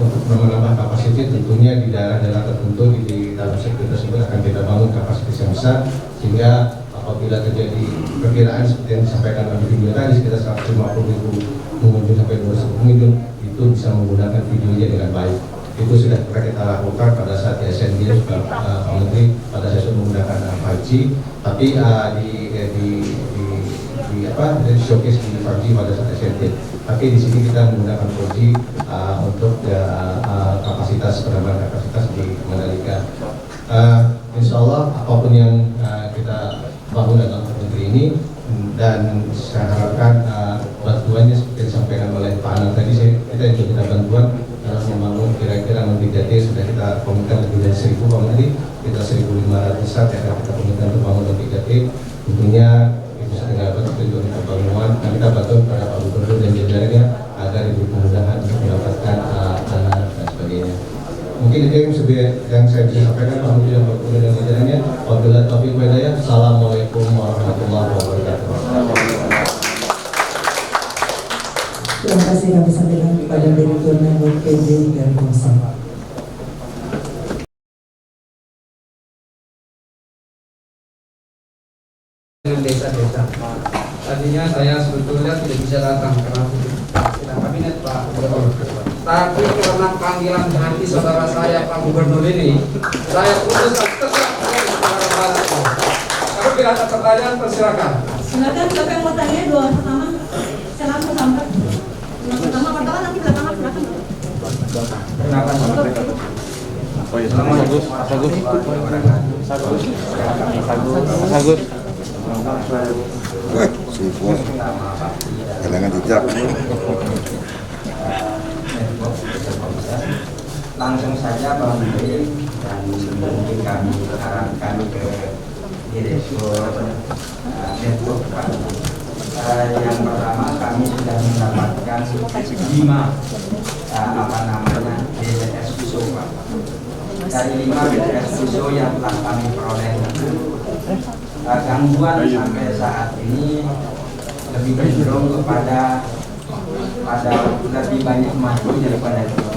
Untuk menambah kapasitas tentunya di daerah-daerah tertentu di dalam sektor tersebut akan kita bangun kapasitas yang besar sehingga apabila terjadi perkiraan seperti yang disampaikan oleh video tadi sekitar 150.000 pengunjung sampai 200 pengunjung itu bisa menggunakan videonya dengan baik. Itu sudah pernah kita lakukan pada saat di Asian Games Pak Menteri pada saat menggunakan 5G, tapi di showcase di 5G pada saat Asian Games. Tapi di sini kita menggunakan 4G untuk kapasitas penambahan kapasitas di Mandalika. Insya Allah apapun yang kita bangun dalam negeri ini dan saya harapkan bantuannya seperti disampaikan oleh Pak Anang tadi, kita juga minta bantuan dalam membangun kira-kira nanti jadi sudah kita komitmen lebih dari 1.000 Pak Menteri, kita 1.500 saat yang kita komitmen untuk bangun lebih jadi tentunya bisa dengan petunjuk pembangunan dan kita bantu kepada Pak Gubernur dan jajarannya agar diberi kemudahan untuk mendapatkan tanah dan sebagainya. Mungkin itu yang saya bisa sampaikan Pak Menteri dan Pak Gubernur dan jajarannya. Wabillahi taufiq wal hidayah. Assalamualaikum warahmatullahi wabarakatuh. Terima kasih kami sampaikan kepada Direktur Network PJ dan Komsel. Dengan desa-desa. Tadinya saya sebetulnya tidak bisa datang karena tidak kabinet Pak Gubernur. Tapi karena panggilan hati saudara saya Pak Gubernur ini, saya putuskan terserah saudara Barat. Kalau tidak ada pertanyaan, persilakan. Silakan, siapa yang mau tanya dua pertama? Saya langsung sampai. Yang pertama nanti belakangan silakan. Kenapa? Oh iya, Agus. Semua kadang jejak. Langsung saja Pak Menteri dan mungkin kami arahkan ke Direktur Network Pak. Yang pertama kami sudah mendapatkan 5 BTS Fuso Pak. Dari 5 BTS Fuso yang telah kami peroleh, gangguan sampai saat ini lebih cenderung kepada lebih banyak mati daripada hidup.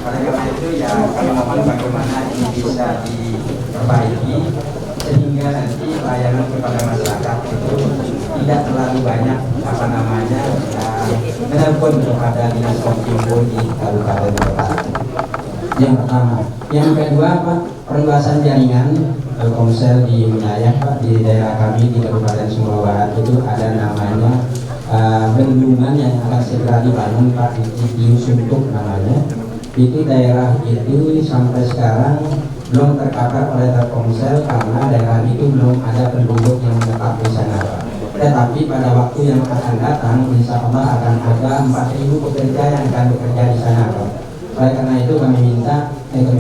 Oleh karena itu ya kami mohon bagaimana ini bisa diperbaiki sehingga nanti layanan kepada masyarakat itu tidak terlalu banyak menelpon kepada dinas kominfo di kabupaten kota. Yang pertama, yang kedua Pak, perluasan jaringan Telkomsel di wilayah Pak, di daerah kami di Kabupaten Sumbawa Barat itu ada namanya bendungan yang akan segera dibangun Pak, di Cibiu Suntuk namanya. Itu daerah itu sampai sekarang belum tercover oleh Telkomsel karena daerah itu belum ada penduduk yang menetap di sana Pak. Tetapi pada waktu yang akan datang, insya Allah akan ada 4.000 pekerja yang akan bekerja di sana Pak. Oleh karena itu kami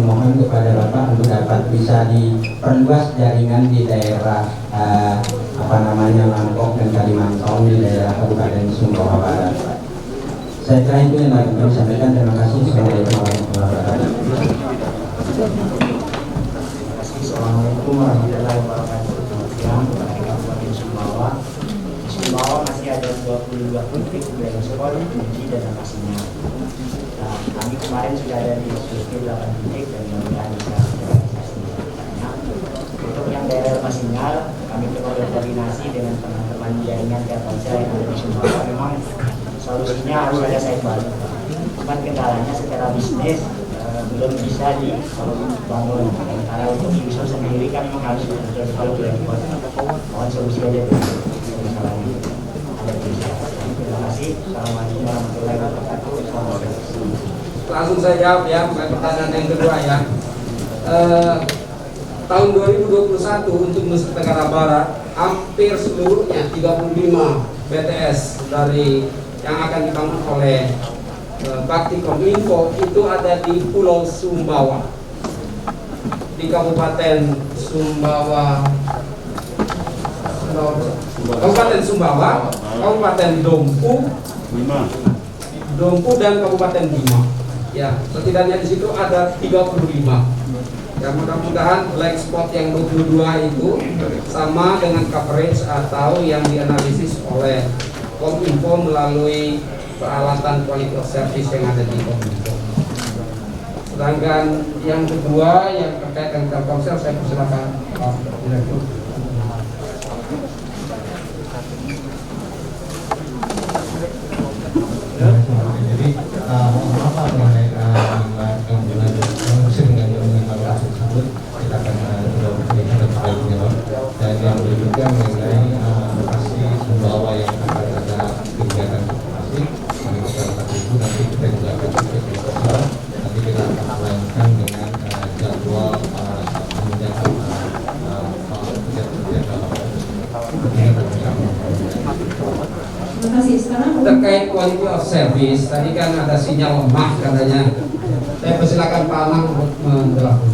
mohon kepada Bapak untuk dapat bisa diperluas jaringan di daerah Lampok dan Kalimantan di daerah Kabupaten Sumbawa Barat. Saya kira itu yang kami sampaikan. Terima kasih. Assalamualaikum warahmatullahi wabarakatuh. Assalamualaikum warahmatullahi wabarakatuh. Sumbawa. Di Sumbawa masih ada 22 titik blind spot uji dan lokasinya. Nah, kami kemarin sudah ada di survei 8 titik dan mudah-mudahan bisa realisasi. Untuk yang daerah rumah sinyal, kami perlu berkoordinasi dengan teman-teman jaringan Telkomsel yang ada di Sumbawa. Memang solusinya harus ada site baru. Cuman kendalanya secara bisnis belum bisa dibangun. Karena untuk user sendiri kan memang harus kalau berikut. Mohon solusi aja dulu. Masalahnya ada bisa. Terima kasih. Assalamualaikum warahmatullahi wabarakatuh. Langsung saya jawab ya, pertanyaan yang kedua ya. Tahun 2021 untuk Nusa Tenggara Barat hampir seluruhnya 35 BTS dari yang akan dibangun oleh Bakti Kominfo itu ada di Pulau Sumbawa, di Kabupaten Sumbawa, Kabupaten Dompu dan Kabupaten Bima. Ya, setidaknya di situ ada 35. Ya, mudah-mudahan black spot yang 22 itu sama dengan coverage atau yang dianalisis oleh Kominfo melalui peralatan quality of service yang ada di Kominfo. Sedangkan yang kedua yang terkait dengan Telkomsel, saya persilakan Pak Direktur. Jadi apa mengenai tersebut kita akan sudah berikan dan sudah menjawab. Dan yang berikutnya mengenai lokasi Sumbawa yang akan ada kegiatan lokasi kami masyarakat itu nanti kita juga akan diskusi. Nanti kita akan melanjutkan dengan jadwal pemindahan Terima kasih. Sekarang Terkait quality of service, tadi kan ada sinyal lemah katanya. Saya persilakan Pak Anang untuk menjelaskan.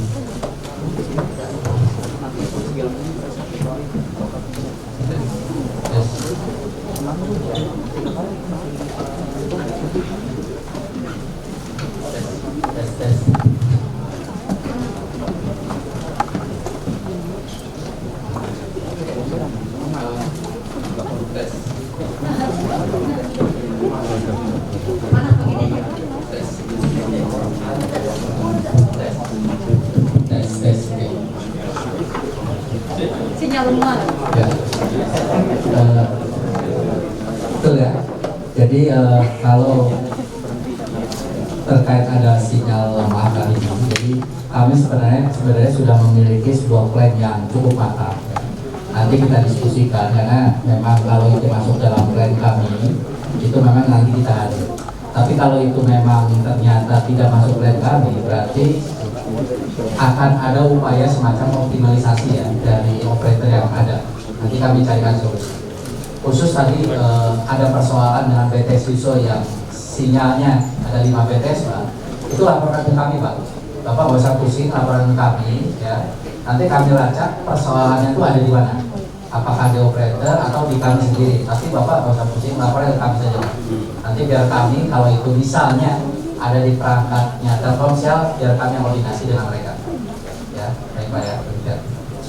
sinyal lemah. Ya. Betul ya. Jadi kalau terkait ada sinyal lemah kali ini, jadi kami sebenarnya sudah memiliki sebuah plan yang cukup matang. Nanti kita diskusikan karena memang kalau itu masuk dalam plan kami itu memang nanti kita hadir. Tapi kalau itu memang ternyata tidak masuk plan kami, berarti akan ada upaya semacam optimalisasi ya dari operator yang ada. Nanti kami carikan solusi. Khusus tadi ada persoalan dengan BTS Yuso yang sinyalnya ada 5 BTS Pak. Itu laporan ke kami Pak. Bapak nggak usah pusing, laporan ke kami ya. Nanti kami lacak persoalannya itu ada di mana. Apakah di operator atau di kami sendiri. Tapi Bapak nggak usah pusing, laporan ke kami saja. Nanti biar kami kalau itu misalnya ada di perangkatnya Telkomsel, biar kami koordinasi dengan mereka. Ya, baik Pak ya.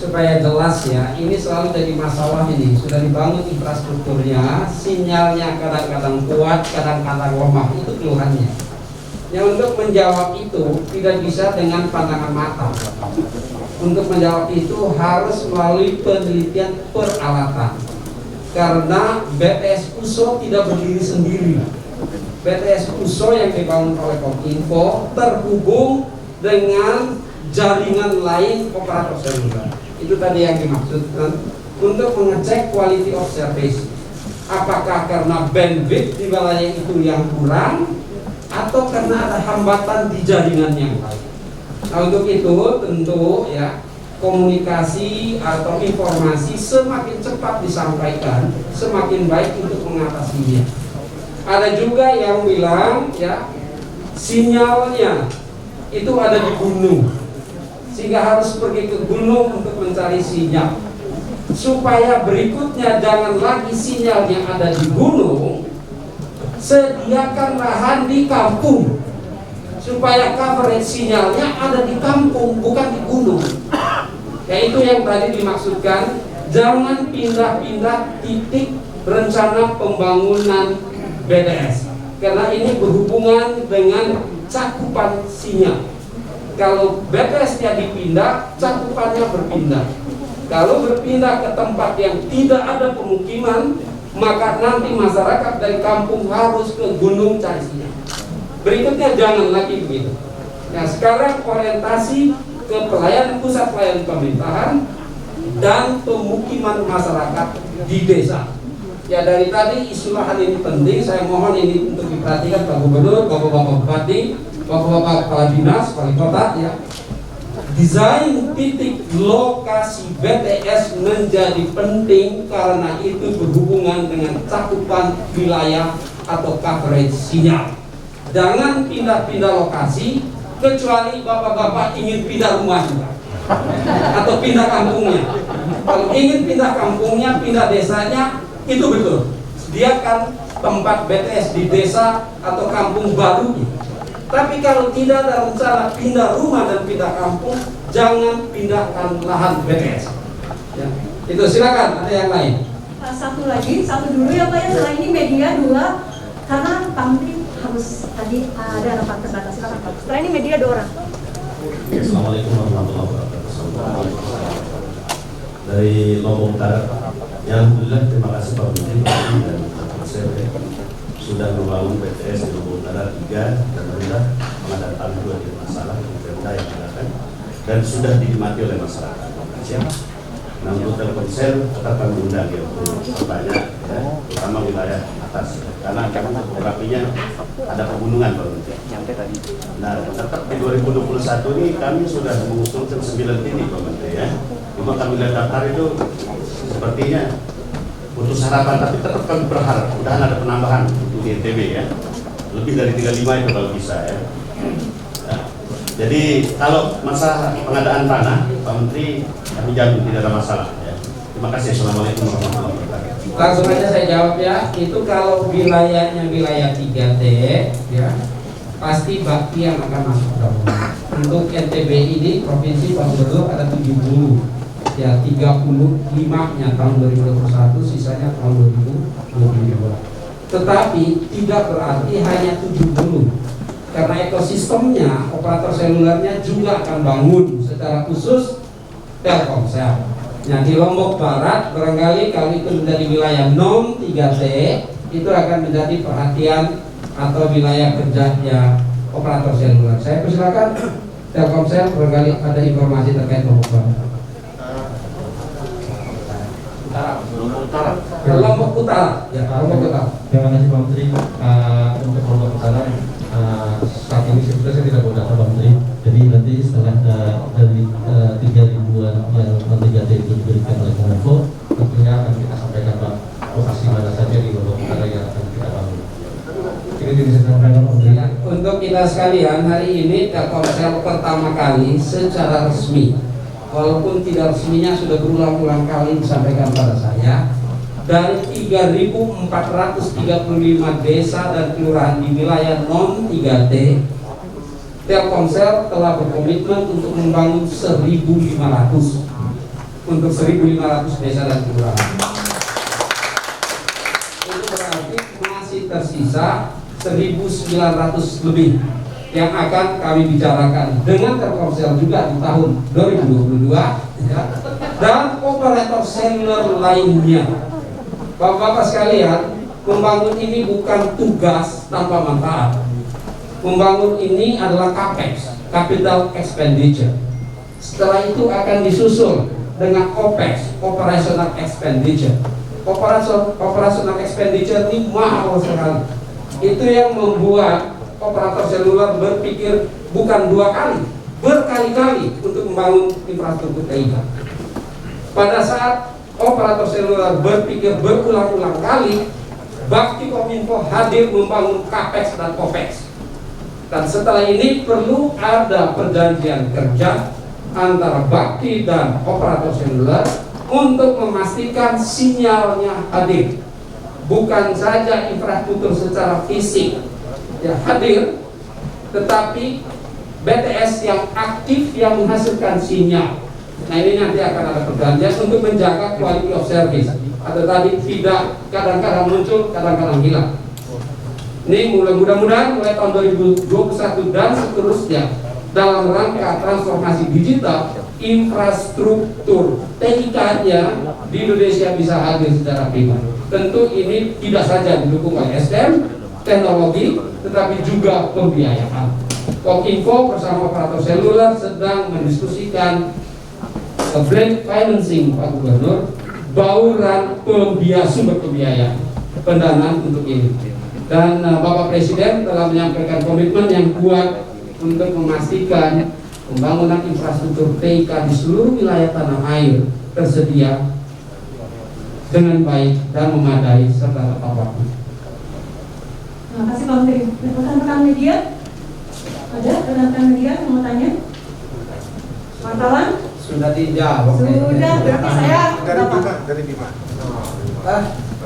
Supaya jelas ya, ini selalu jadi masalah ini. Sudah dibangun infrastrukturnya, sinyalnya kadang-kadang kuat, kadang-kadang lemah, itu keluhannya. Yang untuk menjawab itu tidak bisa dengan pandangan mata. Untuk menjawab itu harus melalui penelitian peralatan. Karena BTS USO tidak berdiri sendiri. BTS USO yang dibangun oleh Kominfo terhubung dengan jaringan lain operator seluler. Itu tadi yang dimaksudkan untuk mengecek quality of service. Apakah karena bandwidth di wilayah itu yang kurang atau karena ada hambatan di jaringan yang lain. Nah, untuk itu tentu ya komunikasi atau informasi semakin cepat disampaikan, semakin baik untuk mengatasinya. Ada juga yang bilang ya sinyalnya itu ada di gunung, sehingga harus pergi ke gunung untuk mencari sinyal. Supaya berikutnya jangan lagi sinyal yang ada di gunung, sediakan lahan di kampung supaya coverage sinyalnya ada di kampung bukan di gunung. Ya itu yang tadi dimaksudkan jangan pindah-pindah titik rencana pembangunan BTS, karena ini berhubungan dengan cakupan sinyal. Kalau BTS-nya dipindah, cakupannya berpindah. Kalau berpindah ke tempat yang tidak ada pemukiman, maka nanti masyarakat dari kampung harus ke gunung cari sinyal. Berikutnya jangan lagi begitu. Nah, sekarang orientasi ke pusat pelayanan pemerintahan dan pemukiman masyarakat di desa. Ya, dari tadi isu lahan ini penting, saya mohon ini untuk diperhatikan Pak Gubernur, Bapak-Bapak Bupati, Bapak-Bapak Kepala Dinas, Wali Kota ya. Desain titik lokasi BTS menjadi penting karena itu berhubungan dengan cakupan wilayah atau coverage sinyal. Jangan pindah-pindah lokasi kecuali bapak-bapak ingin pindah rumah juga atau pindah kampungnya. Kalau ingin pindah kampungnya, pindah desanya, itu betul. Sediakan tempat BTS di desa atau kampung barunya. Tapi kalau tidak ada rencana pindah rumah dan pindah kampung, jangan pindahkan lahan BTS. Ya. Itu silakan, ada yang lain. Satu dulu ya Pak ya, setelah ini media dua, karena Pak Menteri harus tadi ada rapat terbatas. Silakan Pak. Setelah ini media 2 orang. Assalamualaikum warahmatullahi wabarakatuh. Dari Lombok Utara, ya alhamdulillah terima kasih Pak Menteri dan Pak Sekda sudah membangun BTS di Lombok Utara 3 dan rendah menghadapi 2 masalah yang mengadakan dan sudah dinikmati oleh masyarakat. Nah, untuk Telkomsel tetap kami undang ya untuk banyak ya, terutama wilayah atas karena topografinya ada pegunungan Pak Menteri. Nah, tetap di 2021 ini kami sudah mengusulkan 9 titik Pak Menteri ya. Cuma kami lihat daftar itu sepertinya putus harapan, tapi tetap kami berharap mudahan ada penambahan untuk di NTB ya. Lebih dari 35 itu kalau bisa ya. Nah, jadi kalau masalah pengadaan tanah Pak Menteri kami jamin tidak ada masalah ya. Terima kasih. Assalamualaikum warahmatullahi wabarakatuh. Langsung aja saya jawab ya. Itu kalau wilayahnya wilayah 3T ya, pasti bakti yang akan masuk dalam. Untuk NTB ini provinsi Pak Gubernur ada 70 ya, 35-nya tahun 2021, sisanya tahun 2022. Tetapi tidak berarti hanya 70, karena ekosistemnya operator selulernya juga akan bangun secara khusus Telkomsel. Nah, di Lombok Barat barangkali kalau itu menjadi wilayah non 3T, itu akan menjadi perhatian atau wilayah kerjanya operator seluler. Saya persilakan Telkomsel barangkali ada informasi terkait Lombok Barat. Lombok Utara. Ya, Lombok Utara. Terima kasih Pak Menteri. Untuk Lombok Utara saat ini sebetulnya saya tidak mau data Pak Menteri. Jadi nanti setelah dari 3.000-an yang 3T itu diberikan oleh Kominfo, tentunya akan kita sampaikan Pak lokasi mana saja di Lombok Utara yang akan kita bangun. Ini bisa disampaikan Pak Menteri. Untuk kita sekalian, hari ini Telkomsel pertama kali secara resmi, walaupun tidak resminya sudah berulang-ulang kali disampaikan pada saya, dari 3.435 desa dan kelurahan di wilayah non 3T, Telkomsel telah berkomitmen untuk membangun 1.500 untuk 1.500 desa dan kelurahan. Itu berarti masih tersisa 1.900 lebih yang akan kami bicarakan dengan Telkomsel juga di tahun 2022 ya, dan operator seluler lainnya. Bapak-bapak sekalian, membangun ini bukan tugas tanpa manfaat. Membangun ini adalah CAPEX, Capital Expenditure. Setelah itu akan disusul dengan OPEX, Operational Expenditure. Operational Expenditure ini mahal sekali. Itu yang membuat operator seluler berpikir bukan 2 kali, berkali-kali untuk membangun infrastruktur TIK. Pada saat operator seluler berpikir berulang-ulang kali, Bakti Kominfo hadir membangun CAPEX dan OPEX. Dan setelah ini perlu ada perjanjian kerja antara Bakti dan operator seluler untuk memastikan sinyalnya hadir. Bukan saja infrastruktur secara fisik ya hadir, tetapi BTS yang aktif yang menghasilkan sinyal Nah ini nanti akan ada pergantian untuk menjaga quality of service. Atau tadi tidak kadang-kadang muncul, kadang-kadang hilang. Ini mudah-mudahan mulai tahun 2021 dan seterusnya dalam rangka transformasi digital, infrastruktur TIK-nya di Indonesia bisa hadir secara prima. Tentu ini tidak saja didukung oleh SDM, teknologi, tetapi juga pembiayaan. Kominfo bersama operator seluler sedang mendiskusikan blend financing, Pak Gubernur, bauran sumber pembiayaan pendanaan untuk ini. Dan Bapak Presiden telah menyampaikan komitmen yang kuat untuk memastikan pembangunan infrastruktur TIK di seluruh wilayah tanah air tersedia dengan baik dan memadai serta tepat waktu. Terima kasih Pak Menteri. Rekan-rekan media, ada rekan-rekan media yang mau tanya? Wartawan? Sudah dijawab. Sudah, berarti saya dari Bima.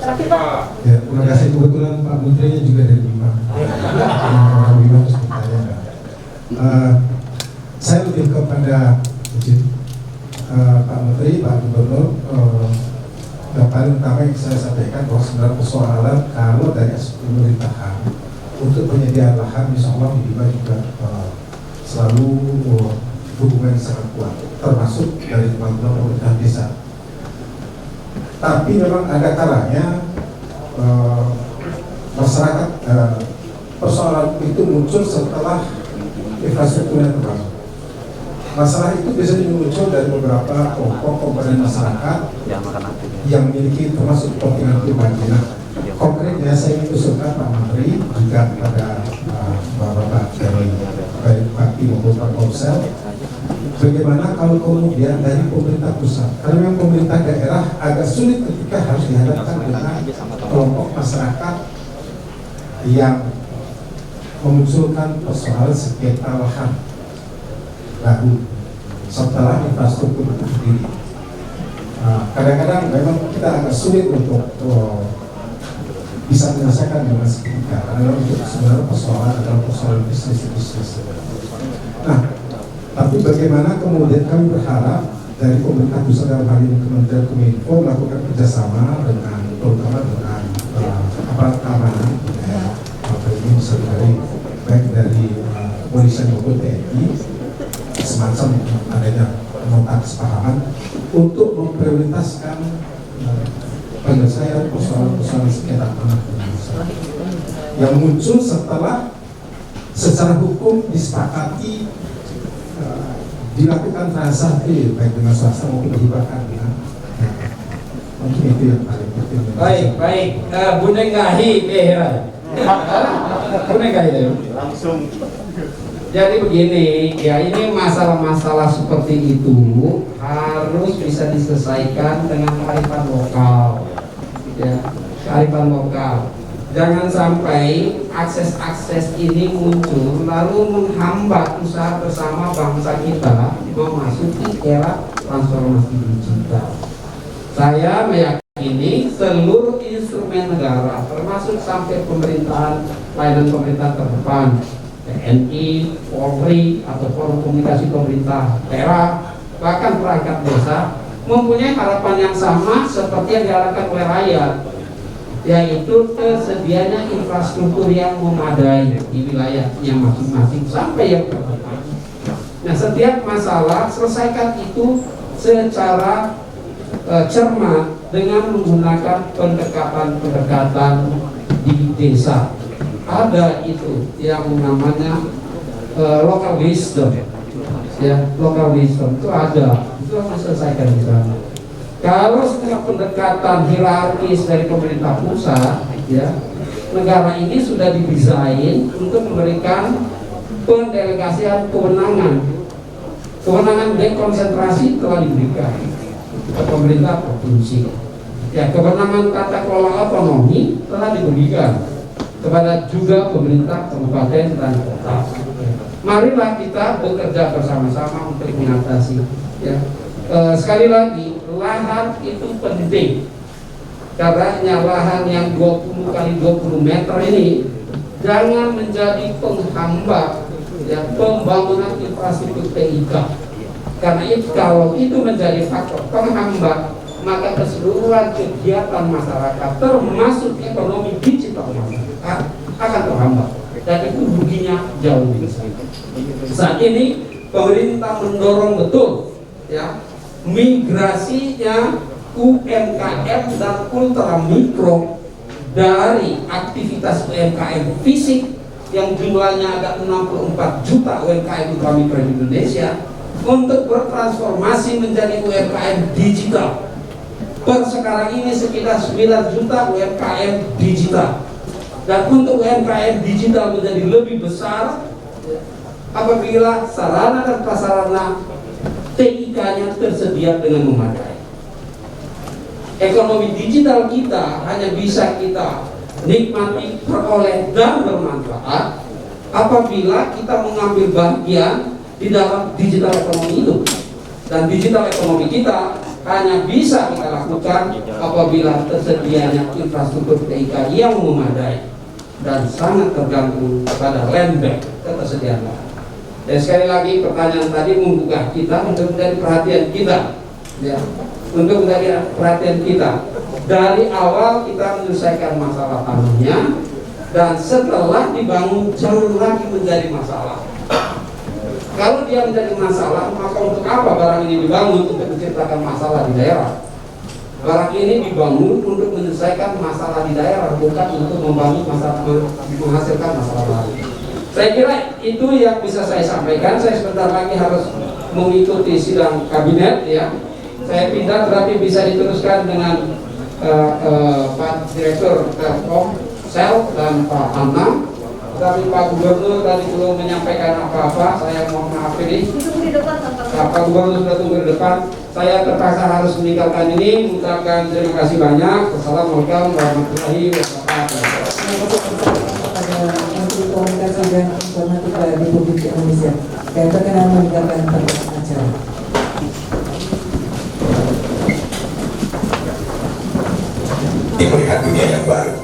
terakhir Pak. Ya, terima kasih. Kebetulan Pak Menterinya juga dari Bima. Bima harus bertanya. Saya lebih kepada Pak Menteri, Pak Gubernur. Yang paling utama yang saya sampaikan bahwa sebenarnya persoalan kalau dari aspek pemerintahan untuk penyediaan lahan, insya Allah di Bima juga selalu hubungan sangat kuat, termasuk dari teman-teman pemerintah desa. Tapi memang ada kalanya masyarakat persoalan itu muncul setelah infrastrukturnya terbangun. Masalah itu biasanya muncul dari beberapa kelompok komponen masyarakat yang memiliki termasuk kepentingan pribadi. Konkretnya saya ingin usulkan Pak Menteri juga kepada Bapak dari baik Bupati maupun Pak Komsel, bagaimana kalau kemudian dari pemerintah pusat, karena memang pemerintah daerah agak sulit ketika harus dihadapkan dengan kelompok masyarakat yang memunculkan persoalan sengketa lahan baru setelah infrastruktur itu sendiri. Kadang-kadang memang kita agak sulit untuk bisa menyelesaikan dengan seketika, karena untuk sebenarnya persoalan adalah persoalan bisnis. Nah, tapi bagaimana kemudian kami berharap dari pemerintah pusat dalam hal ini Kementerian Kominfo melakukan kerjasama dengan terutama dengan aparat keamanan, ini bisa dari baik dari kepolisian maupun TNI, semacam adanya nota kesepahaman untuk memprioritaskan penyelesaian persoalan-persoalan sengketa tanah yang muncul setelah secara hukum disepakati dilakukan transaksi baik dengan swasta maupun dihibahkan dengan mungkin itu yang paling penting. Baik, Bunda Gahi Behra. Bunda Gahi langsung. Jadi begini, ya ini masalah-masalah seperti itu harus bisa diselesaikan dengan kearifan lokal, ya, kearifan lokal. Jangan sampai akses-akses ini muncul lalu menghambat usaha bersama bangsa kita memasuki era transformasi digital. Saya meyakini seluruh instrumen negara, termasuk sampai pemerintahan, layanan pemerintah terdepan, TNI, Polri, atau forum komunikasi pemerintah daerah, bahkan perangkat desa mempunyai harapan yang sama seperti yang diharapkan oleh rakyat, yaitu tersedianya infrastruktur yang memadai di wilayahnya masing-masing sampai yang terdepan. Nah, setiap masalah selesaikan itu secara cermat dengan menggunakan pendekatan di desa. Ada itu yang namanya local wisdom, ya, local wisdom itu ada, itu harus diselesaikan di sana. Kalau setelah pendekatan hierarkis dari pemerintah pusat, ya, negara ini sudah didesain untuk memberikan pendelegasian kewenangan dekonsentrasi telah diberikan ke pemerintah provinsi. Ya, kewenangan tata kelola otonomi telah diberikan kepada juga pemerintah kabupaten dan kota. Marilah kita bekerja bersama-sama untuk mengatasi. Ya. Sekali lagi, lahan itu penting. Karena lahan yang 20 kali 20 meter ini jangan menjadi penghambat, ya, pembangunan infrastruktur TIK. Karena itu kalau itu menjadi faktor penghambat, maka keseluruhan kegiatan masyarakat termasuk ekonomi digital masyarakat akan terhambat, dan itu ruginya jauh lebih besar. Saat ini pemerintah mendorong betul ya migrasinya UMKM dan ultra mikro dari aktivitas UMKM fisik yang jumlahnya ada 64 juta UMKM ultra mikro di Indonesia untuk bertransformasi menjadi UMKM digital. Per sekarang ini sekitar 9 juta UMKM digital, dan untuk UMKM digital menjadi lebih besar apabila sarana dan prasarana TIK-nya tersedia dengan memadai. Ekonomi digital kita hanya bisa kita nikmati, peroleh, dan bermanfaat apabila kita mengambil bagian di dalam digital ekonomi itu. Dan digital ekonomi kita hanya bisa kita lakukan apabila tersedianya infrastruktur TIK yang memadai dan sangat tergantung pada land bank, ketersediaan lahan. Dan sekali lagi pertanyaan tadi membuka kita untuk menjadi perhatian kita, ya, untuk menjadi perhatian kita. Dari awal kita menyelesaikan masalah tanahnya, dan setelah dibangun jangan lagi menjadi masalah. Kalau dia menjadi masalah, maka untuk apa barang ini dibangun? Untuk menciptakan masalah di daerah. Barang ini dibangun untuk menyelesaikan masalah di daerah, bukan untuk membangun masalah, menghasilkan masalah baru. Saya kira itu yang bisa saya sampaikan. Saya sebentar lagi harus mengikuti sidang kabinet, ya. Saya pindah, berarti bisa diteruskan dengan Pak Direktur Telkomsel dan Pak Anam. Tapi Pak Gubernur tadi belum menyampaikan apa-apa. Saya mohon maaf ini. Pak Gubernur sudah tunggu di depan. Saya terpaksa harus meninggalkan ini. Mengucapkan terima kasih banyak. Wassalamualaikum warahmatullahi wabarakatuh. Pada Menteri Komunikasi dan Informatika Republik Indonesia dan berkenan meninggalkan tempat acara. Melihat dunia yang baru.